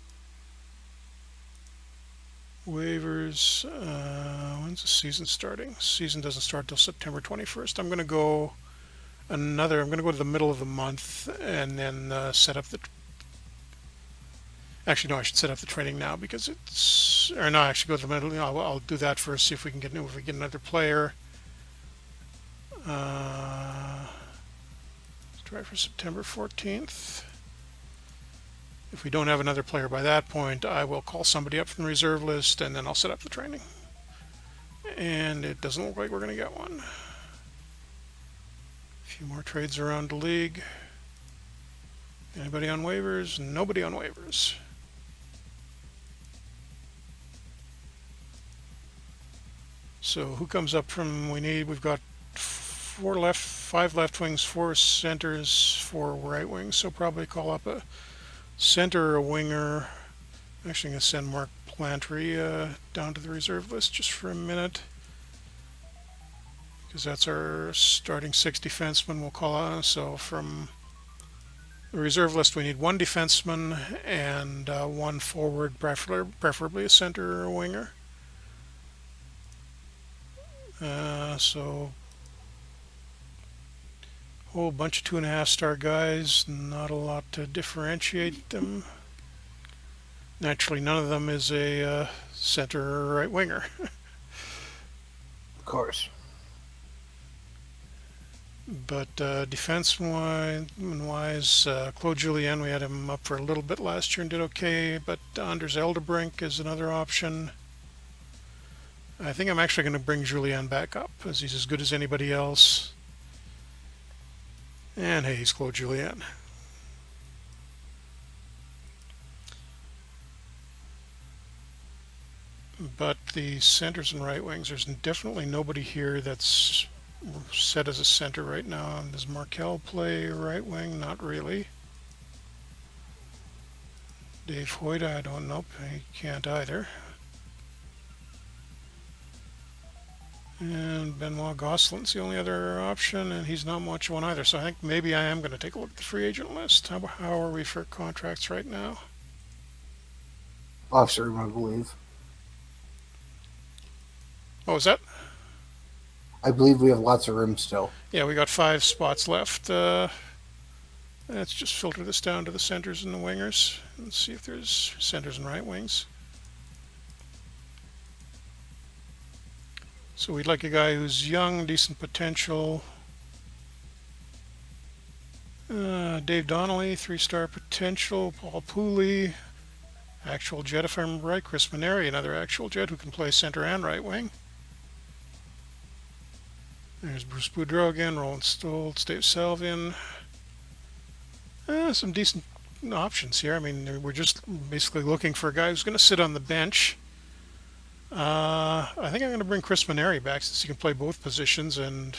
Waivers. When's the season starting? Season doesn't start till September 21st. I'm going to go I'm going to go to the middle of the month and then set up the. Actually, no, I should set up the training now because it's. Or no, I should go to the middle. I'll do that first. See if we can get another player. Try for September 14th. If we don't have another player by that point, I will call somebody up from the reserve list and then I'll set up the training. And it doesn't look like we're going to get one. A few more trades around the league. Anybody on waivers? Nobody on waivers. So who comes up from? We've got five left wings, four centers, four right wings. So probably call up a center or a winger. Actually, I'm going to send Mark Plantry down to the reserve list just for a minute. Because that's our starting six defenseman we'll call on. So from the reserve list, we need one defenseman and one forward, preferably a center or a winger. So a whole bunch of 2.5-star guys, not a lot to differentiate them. Naturally, none of them is a center or right winger. Of course. But defenseman-wise, Claude Julien, we had him up for a little bit last year and did okay. But Anders Eldebrink is another option. I think I'm actually going to bring Julien back up, as he's as good as anybody else. And hey, he's Claude Julien. But the centers and right wings, there's definitely nobody here that's set as a center right now. Does Markel play right wing? Not really. Dave Hoyt, I don't know. He can't either. And Benoit Gosselin's the only other option, and he's not much one either. So I think maybe I am going to take a look at the free agent list. How are we for contracts right now? Officer, I believe. Oh, is that? I believe we have lots of room still. Yeah, we got 5 spots left. Let's just filter this down to the centers and the wingers and see if there's centers and right wings. So we'd like a guy who's young, decent potential. Dave Donnelly, 3-star potential. Paul Pooley, actual Jet if I'm right. Chris Maneri, another actual Jet who can play center and right wing. There's Bruce Boudreau again, Roland Stoltz, Dave Salvian. Some decent options here. I mean, we're just basically looking for a guy who's going to sit on the bench. I think I'm going to bring Chris Maneri back since he can play both positions, and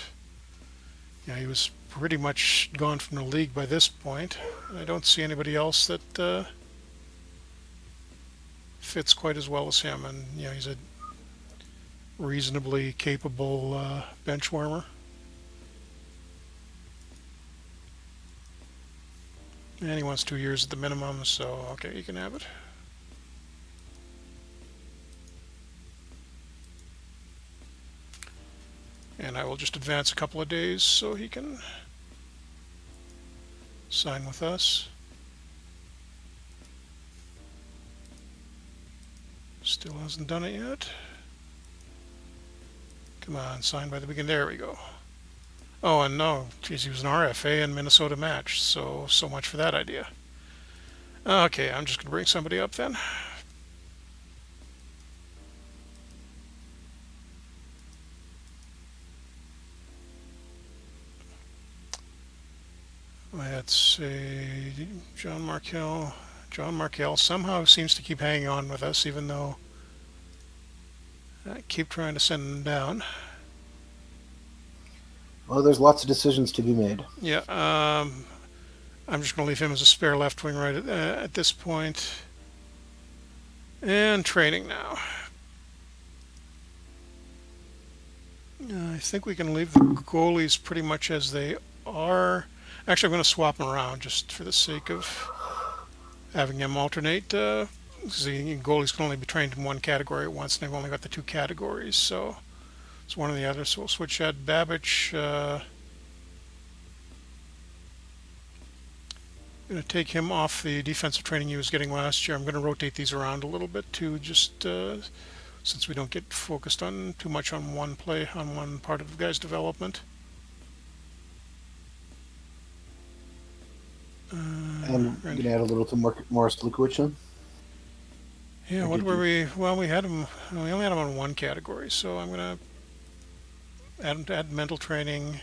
he was pretty much gone from the league by this point. I don't see anybody else that fits quite as well as him, and he's a reasonably capable bench warmer. And he wants 2 years at the minimum, so okay, you can have it. And I will just advance a couple of days so he can sign with us. Still Still hasn't done it yet. Come on, sign by the beginning. There we go. Oh, and no, geez, he was an RFA and Minnesota match, so much for that idea. Okay, I'm just going to bring somebody up then. Let's say John Markell. John Markell somehow seems to keep hanging on with us, even though I keep trying to send him down. Well, there's lots of decisions to be made. Yeah, I'm just going to leave him as a spare left wing right at this point. And training now. I think we can leave the goalies pretty much as they are. Actually, I'm going to swap them around just for the sake of having them alternate. Because the goalies can only be trained in one category at once, and they've only got the two categories, so it's one or the other. So we'll switch that. Babbage. I'm going to take him off the defensive training he was getting last year. I'm going to rotate these around a little bit too, just since we don't get focused on too much on one play, on one part of the guy's development. And you're gonna add a little to Morris Lukowicz then? Yeah, Or what did were you? we? Well, we had him. We only had him on one category, so I'm gonna add him to add mental training.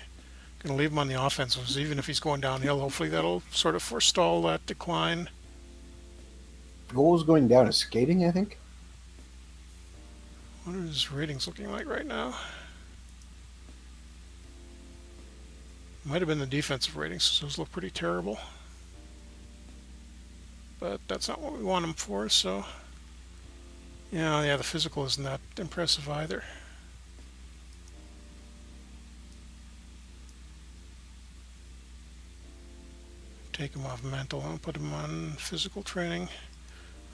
Gonna leave him on the offensives, even if he's going downhill. Hopefully, that'll sort of forestall that decline. Goals going down is skating, I think. What are his ratings looking like right now? Might have been the defensive ratings, so those look pretty terrible. But that's not what we want him for, so yeah, the physical isn't that impressive either. Take him off mental and put him on physical training.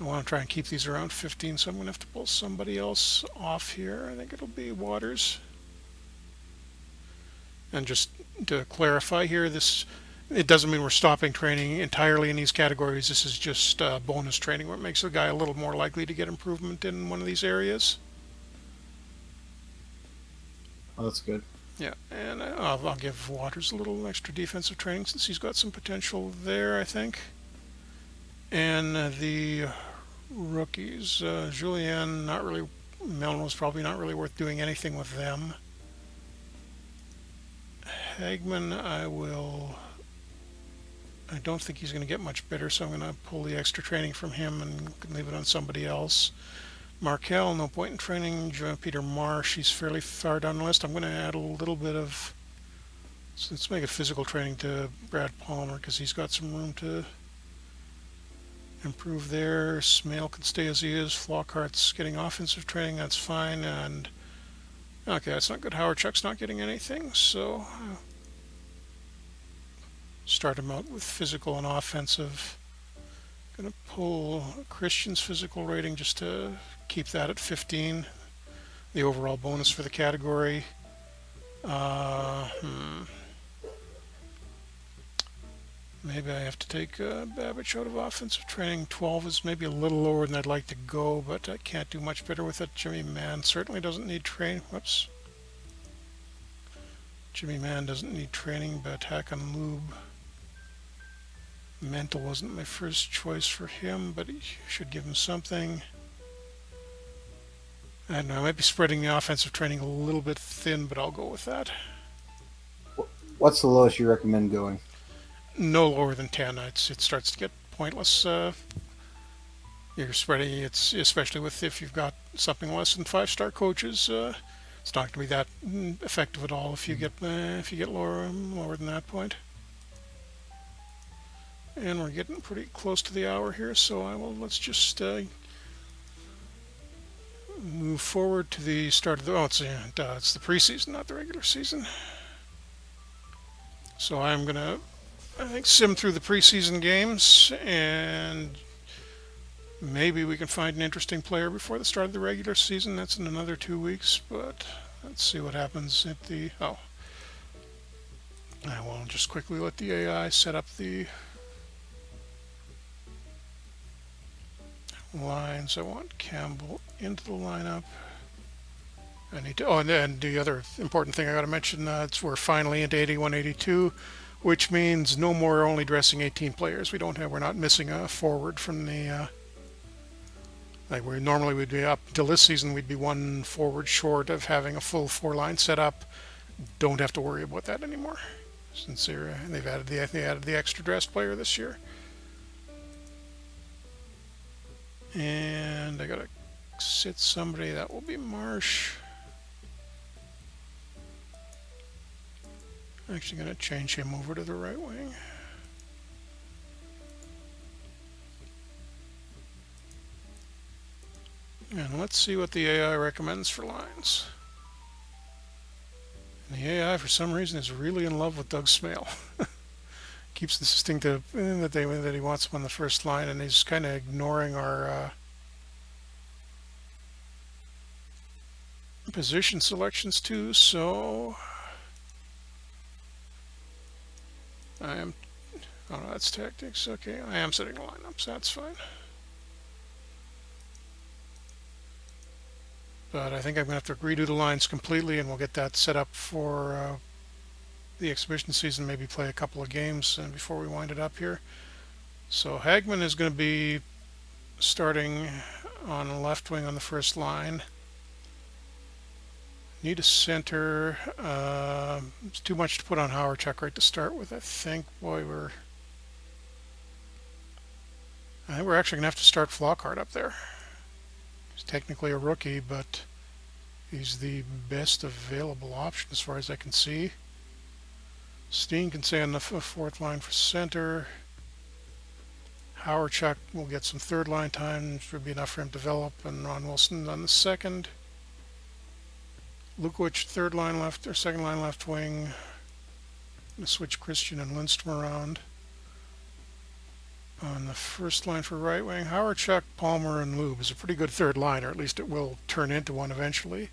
I want to try and keep these around 15, so I'm going to have to pull somebody else off here. I think it'll be Waters. And just to clarify here, it doesn't mean we're stopping training entirely in these categories. This is just bonus training where it makes the guy a little more likely to get improvement in one of these areas. Oh, that's good. Yeah, and I'll give Waters a little extra defensive training since he's got some potential there, I think. And the rookies, Julien, not really. Melrose probably not really worth doing anything with them. Hagman, I don't think he's going to get much better, so I'm going to pull the extra training from him and leave it on somebody else. Markell, no point in training. Peter Marsh, he's fairly far down the list. I'm going to add a little bit of, so let's make it physical training to Brad Palmer because he's got some room to improve there. Smale can stay as he is. Flockhart's getting offensive training, that's fine. And okay, that's not good. Howard Chuck's not getting anything, so start him out with physical and offensive. Gonna pull Christian's physical rating just to keep that at 15. The overall bonus for the category. Maybe I have to take Babbage out of offensive training. 12 is maybe a little lower than I'd like to go, but I can't do much better with it. Jimmy Mann certainly doesn't need training. Whoops. Jimmy Mann doesn't need training, but Hakan Lube. Mental wasn't my first choice for him, but he should give him something. I don't know, I might be spreading the offensive training a little bit thin, but I'll go with that. What's the lowest you recommend going? No lower than 10. It starts to get pointless. You're spreading it, especially with if you've got something less than 5-star coaches. It's not going to be that effective at all if you get lower than that point. And we're getting pretty close to the hour here, so let's just move forward to the start of the. It's the preseason, not the regular season. So I'm gonna, I think, sim through the preseason games, and maybe we can find an interesting player before the start of the regular season. That's in another 2 weeks, but let's see what happens at the. I will just quickly let the AI set up the. lines. I want Campbell into the lineup. I need to. Oh, and then the other important thing I got to mention, we're finally into 81, 82, which means no more only dressing 18 players. We're not missing a forward from the. Like we normally would be up till this season, we'd be one forward short of having a full four-line setup. Don't have to worry about that anymore, since they added the extra dressed player this year. And I gotta sit somebody. That will be Marsh. Actually going to change him over to the right wing. And let's see what the AI recommends for lines. And the AI, for some reason, is really in love with Doug Smale. Keeps insisting that he wants him on the first line, and he's kind of ignoring our position selections too. So I am. Oh no, that's tactics. Okay, I am setting the lineups. That's fine. But I think I'm going to have to redo the lines completely, and we'll get that set up for the exhibition season. Maybe play a couple of games before we wind it up here. So Hagman is going to be starting on the left wing on the first line. Need a center. It's too much to put on Howard right to start with, I think. Boy, I think we're actually going to have to start Flockhart up there. He's technically a rookie, but he's the best available option as far as I can see. Steen can stay on the fourth line for center. Howard will get some third line time, which would be enough for him to develop, and Ron Wilson on the second. Lukowicz third line left or second line left wing. I'm going to switch Christian and Lindstrom around. On the first line for right wing, Howard, Palmer, and Lube is a pretty good third line, or at least it will turn into one eventually.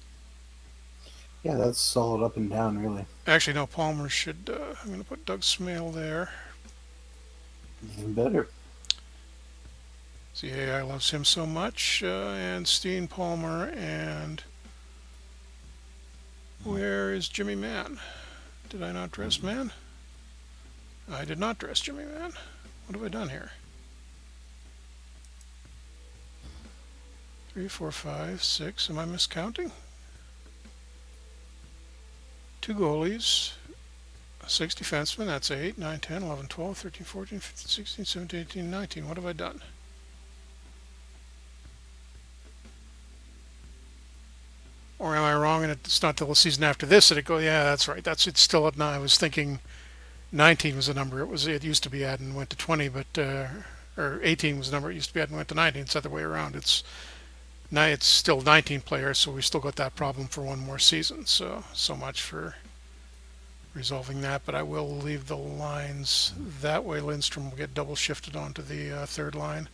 Yeah, that's solid up and down, really. Actually, no, Palmer should. I'm going to put Doug Smale there. Even better. See, AI loves him so much. And Steen, Palmer, and where is Jimmy Mann? Did I not dress Mann? I did not dress Jimmy Mann. What have I done here? 3, 4, 5, 6. Am I miscounting? 2 goalies, 6 defensemen. That's 8, 9, 10, 11, 12, 13, 14, 15, 16, 17, 18, 19. What have I done? Or am I wrong? And it's not till the season after this that it goes. Yeah, that's right. It's still at 9. I was thinking 19 was the number. It used to be added and went to 20, but or 18 was the number. It used to be added and went to 19. It's the other way around. It's still 19 players, so we still got that problem for one more season. So much for resolving that. But I will leave the lines that way. Lindstrom will get double shifted onto the third line,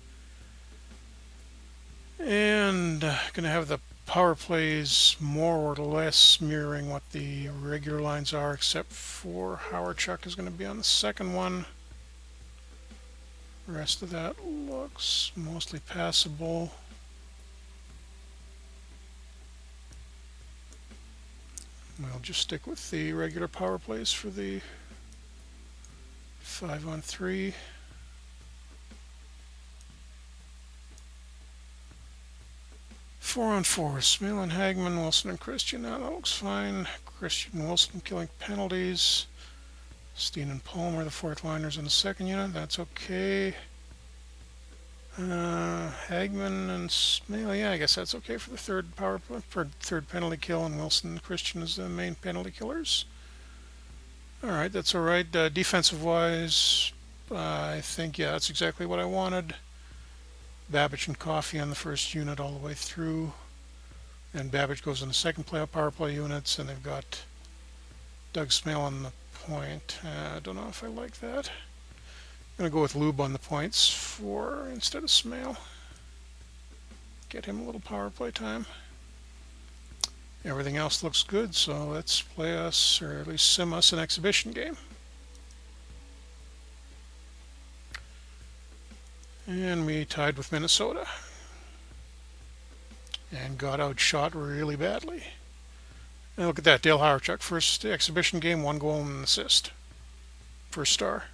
and going to have the power plays more or less mirroring what the regular lines are, except for Howard is going to be on the second one. The rest of that looks mostly passable. We'll just stick with the regular power plays for the 5-on-3. Four-on-4, Smale and Hagman, Wilson and Christian. That looks fine. Christian and Wilson killing penalties. Steen and Palmer, the fourth liners in the second unit. That's okay. Hagman and Smale, yeah, I guess that's okay for the third power play, for third penalty kill, and Wilson and Christian as the main penalty killers. All right, that's all right. Defensive-wise, I think, yeah, that's exactly what I wanted. Babbage and Coffey on the first unit all the way through. And Babbage goes on the second power play units, and they've got Doug Smale on the point. I don't know if I like that. I'm going to go with Lube on the points instead of Smale. Get him a little power play time. Everything else looks good, so let's play us, or at least sim us, an exhibition game. And we tied with Minnesota. and got outshot really badly. And look at that, Dale Hawerchuk, first exhibition game, 1 goal and an assist. First star.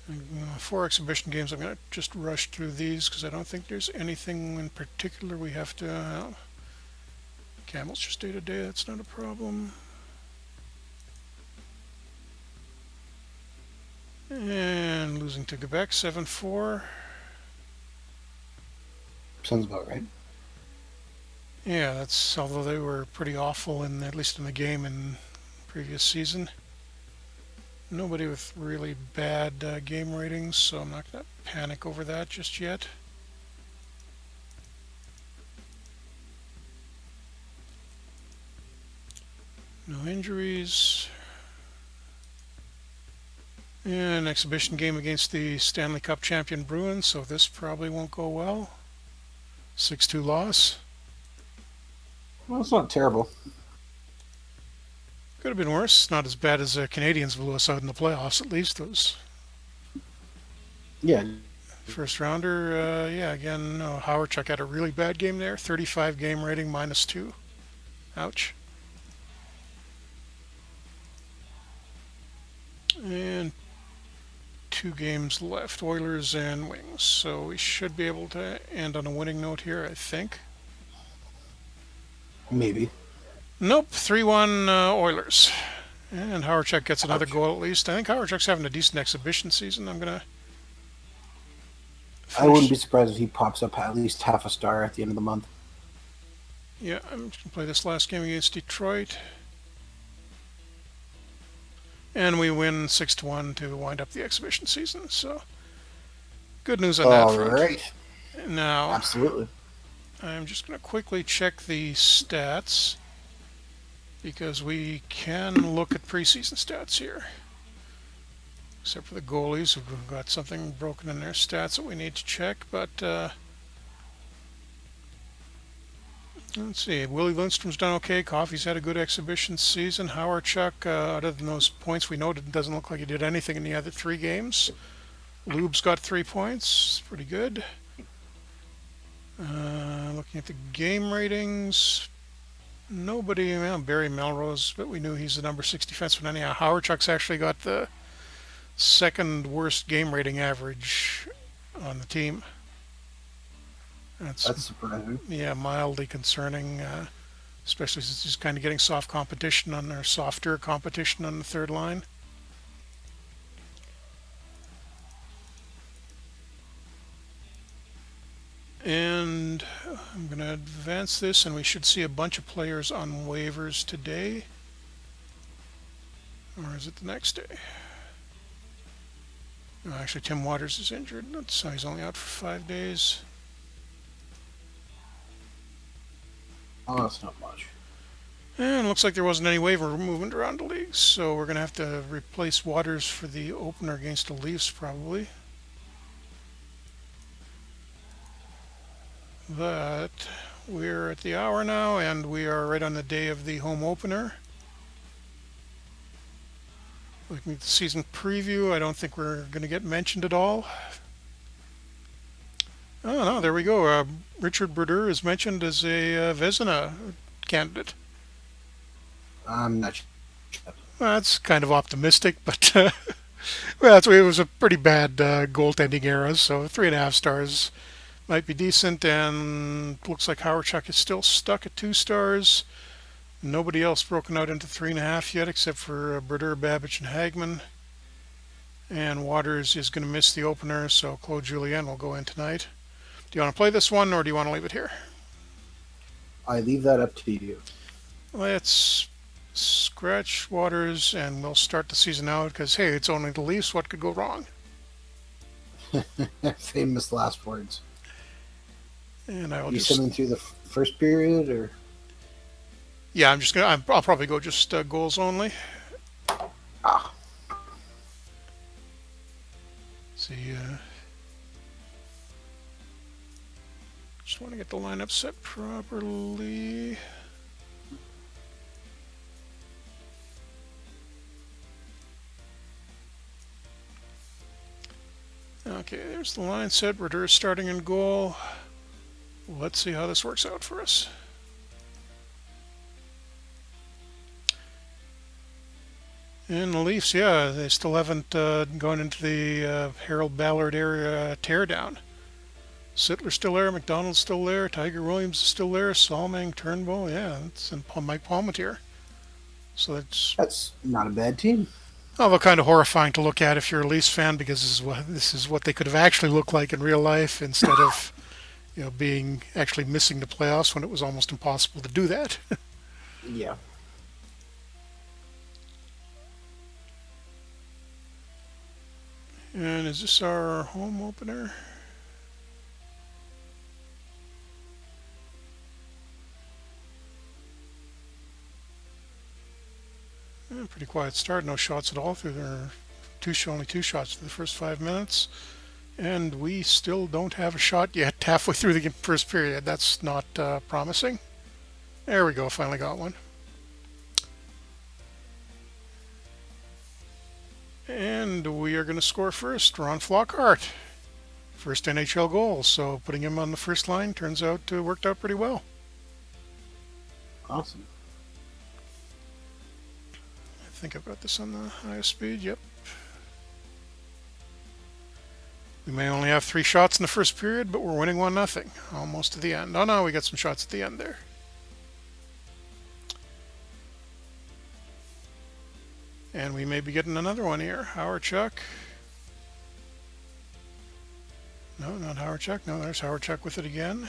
And, 4 exhibition games. I'm going to just rush through these because I don't think there's anything in particular we have to... Camels just day to day, that's not a problem. And losing to Quebec, 7-4. Sounds about right. Yeah, that's, although they were pretty awful in, at least in the game in previous season. Nobody with really bad game ratings, so I'm not going to panic over that just yet. No injuries. And an exhibition game against the Stanley Cup champion Bruins, so this probably won't go well. 6-2 loss. Well, it's not terrible. Could have been worse. Not as bad as the Canadians blew us out in the playoffs, at least. Those Yeah. first rounder, yeah, again, Hawerchuk had a really bad game there. 35 game rating, -2. Ouch. And 2 games left, Oilers and Wings. So we should be able to end on a winning note here, I think. Maybe. Nope, 3-1 Oilers. And Hawerchuk gets another Ouch. goal at least. I think Hawerchuk's having a decent exhibition season. I'm going to I wouldn't finish. be surprised if he pops up at least half a star at the end of the month. Yeah, I'm just going to play this last game against Detroit. And we win 6-1 to wind up the exhibition season. So good news on that All front. right. Now, Absolutely. I'm just going to quickly check the stats because we can look at preseason stats here. Except for the goalies who've got something broken in their stats that we need to check. But let's see. Willie Lindstrom's done okay. Coffey's had a good exhibition season. Hawerchuk, other than those points we noted, it doesn't look like he did anything in the other 3 games. Lube's got 3 points. Pretty good. Looking at the game ratings, nobody, well, Barry Melrose, but we knew he's the number 6 defenseman anyhow. Hawerchuk's actually got the 2nd worst game rating average on the team. That's, That's surprising. yeah, mildly concerning, especially since he's kind of getting softer competition on the 3rd line. And I'm going to advance this, and we should see a bunch of players on waivers today. Or is it the next day? No, actually, Tim Waters is injured. So he's only out for 5 days. Oh, that's not much. And it looks like there wasn't any waiver movement around the league, so we're going to have to replace Waters for the opener against the Leafs, probably. But we're at the hour now, and we are right on the day of the home opener. Looking at the season preview, I don't think we're going to get mentioned at all. Oh, no, there we go. Richard Brodeur is mentioned as a Vezina candidate. I'm not sure. Well, that's kind of optimistic, but well, it was a pretty bad goaltending era, so 3.5 stars might be decent, and looks like Hawerchuk is still stuck at 2 stars. Nobody else broken out into 3.5 yet, except for Brodeur, Babbage, and Hagman. And Waters is going to miss the opener, so Claude Julien will go in tonight. Do you want to play this one, or do you want to leave it here? I leave that up to you. Let's scratch Waters, and we'll start the season out, because, hey, it's only the Leafs. What could go wrong? Famous last words. And I'll You just... sending through the first period, or? Yeah, I'll probably go just goals only. Ah. See, just want to get the lineup set properly. Okay, there's the line set. Roberto starting in goal. Let's see how this works out for us. And the Leafs, yeah, they still haven't gone into the Harold Ballard area teardown. Sittler's still there, McDonald's still there, Tiger Williams is still there, Salming, Turnbull, yeah, that's and Mike Palmetier. So that's That's not a bad team. although kind of horrifying to look at if you're a Leafs fan because this is what they could have actually looked like in real life instead of being actually missing the playoffs when it was almost impossible to do that. Yeah. And is this our home opener? Yeah, pretty quiet start. No shots at all through their only two shots through the first 5 minutes. And we still don't have a shot yet halfway through the first period. That's not promising. There we go. Finally got one. And we are going to score first. Ron Flockhart. First NHL goal. So putting him on the first line turns out to worked out pretty well. Awesome. I think I've got this on the highest speed. Yep. We may only have 3 shots in the first period, but we're winning 1-0. Almost to the end. Oh no, we got some shots at the end there. And we may be getting another one here. Howard Chuck. No, not Howard Chuck. No, there's Howard Chuck with it again.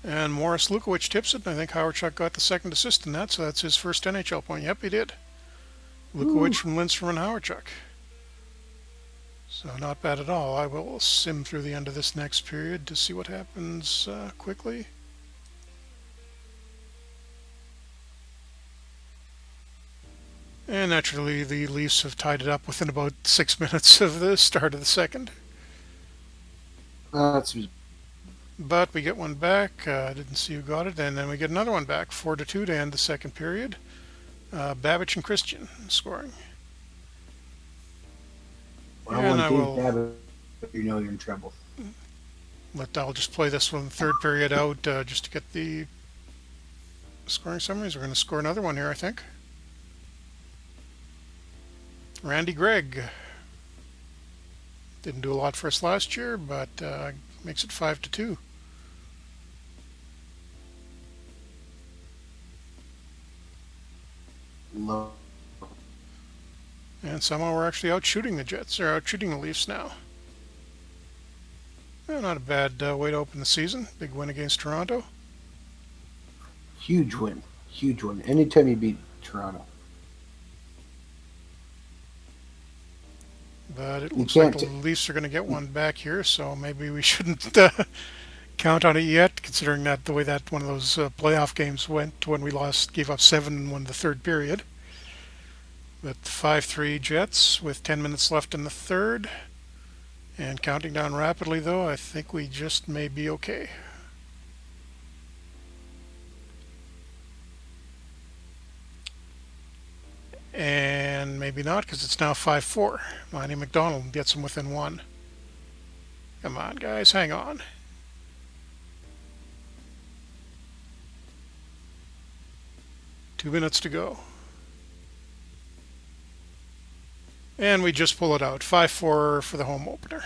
And Morris Lukowicz tips it, and I think Howard Chuck got the second assist in that, so that's his first NHL point. Yep, he did. Lukowicz from Lindstrom and Howard Chuck. So not bad at all. I will sim through the end of this next period to see what happens quickly. And naturally, the Leafs have tied it up within about 6 minutes of the start of the second. That's But we get one back. I didn't see who got it. And then we get another one back, 4-2 to end the second period. Babbage and Christian scoring. well, when Dave Babbitt, you know you're in trouble. I'll just play this one third period out just to get the scoring summaries. We're going to score another one here, I think. Randy Gregg. Didn't do a lot for us last year, but makes it 5-2. Low. And somehow we're actually out shooting the Jets, or out shooting the Leafs now. Well, not a bad way to open the season. Big win against Toronto. Huge win. Huge win. Anytime you beat Toronto. But it You looks like can't. the Leafs are going to get one back here, so maybe we shouldn't count on it yet, considering that the way that one of those playoff games went when we gave up 7 and won the third period. But 5-3 Jets with 10 minutes left in the third. And counting down rapidly, though, I think we just may be okay. And maybe not, because it's now 5-4. Lonnie McDonald gets him within 1. Come on, guys, hang on. Two minutes to go. And we just pull it out. 5-4 for the home opener.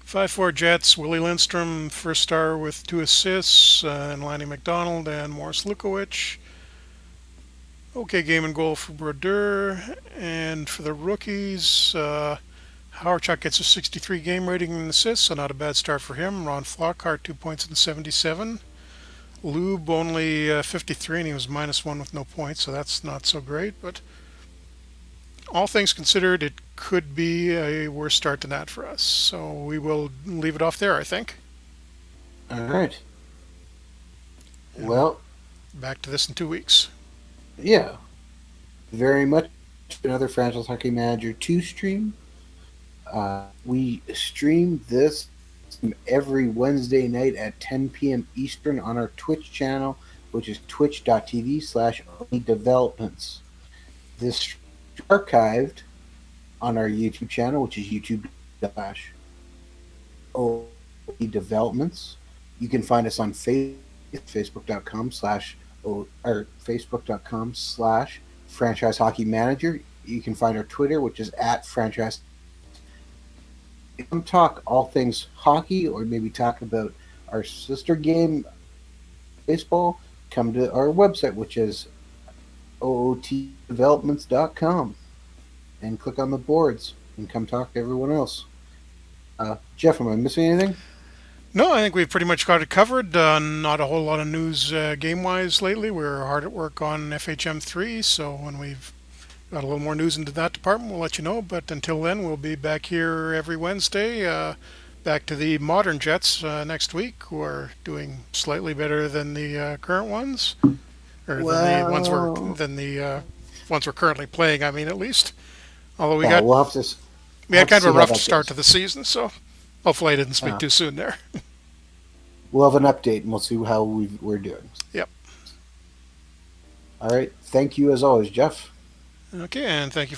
Five-four Jets. Willie Lindstrom, first star with 2 assists, and Lanny McDonald and Morris Lukowicz. Okay, game and goal for Brodeur. And for the rookies, Howard Chuck gets a 63 game rating and assists, so not a bad start for him. Ron Flockhart, 2 points in 77. Lube only 53, and he was -1 with no points, so that's not so great. But all things considered, it could be a worse start than that for us. So we will leave it off there, I think. All right. And Well, back to this in 2 weeks. yeah. Very much another Franchise Hockey Manager 2 stream. We stream this every Wednesday night at 10 p.m. Eastern on our Twitch channel, which is twitch.tv/developments. This archived on our YouTube channel, which is youtube.com/OT Developments. You can find us on Facebook.com/franchise hockey manager. You can find our Twitter, which is at franchise. Come talk all things hockey, or maybe talk about our sister game, baseball. Come to our website, which is ootdevelopments.com, and click on the boards and come talk to everyone else. Jeff, am I missing anything? No, I think we've pretty much got it covered. Not a whole lot of news game wise lately. We're hard at work on FHM3, so when we've got a little more news into that department, we'll let you know. But until then, we'll be back here every Wednesday. Back to the modern Jets next week, who are doing slightly better than the current ones, or Well, than the ones we're currently playing. I mean, at least. Although yeah, we we'll had have to kind of see a how rough that start goes. to the season, so hopefully I didn't speak Uh, too soon there. we'll have an update and we'll see how we're doing. Yep. All right. Thank you as always, Jeff. Okay, and thank you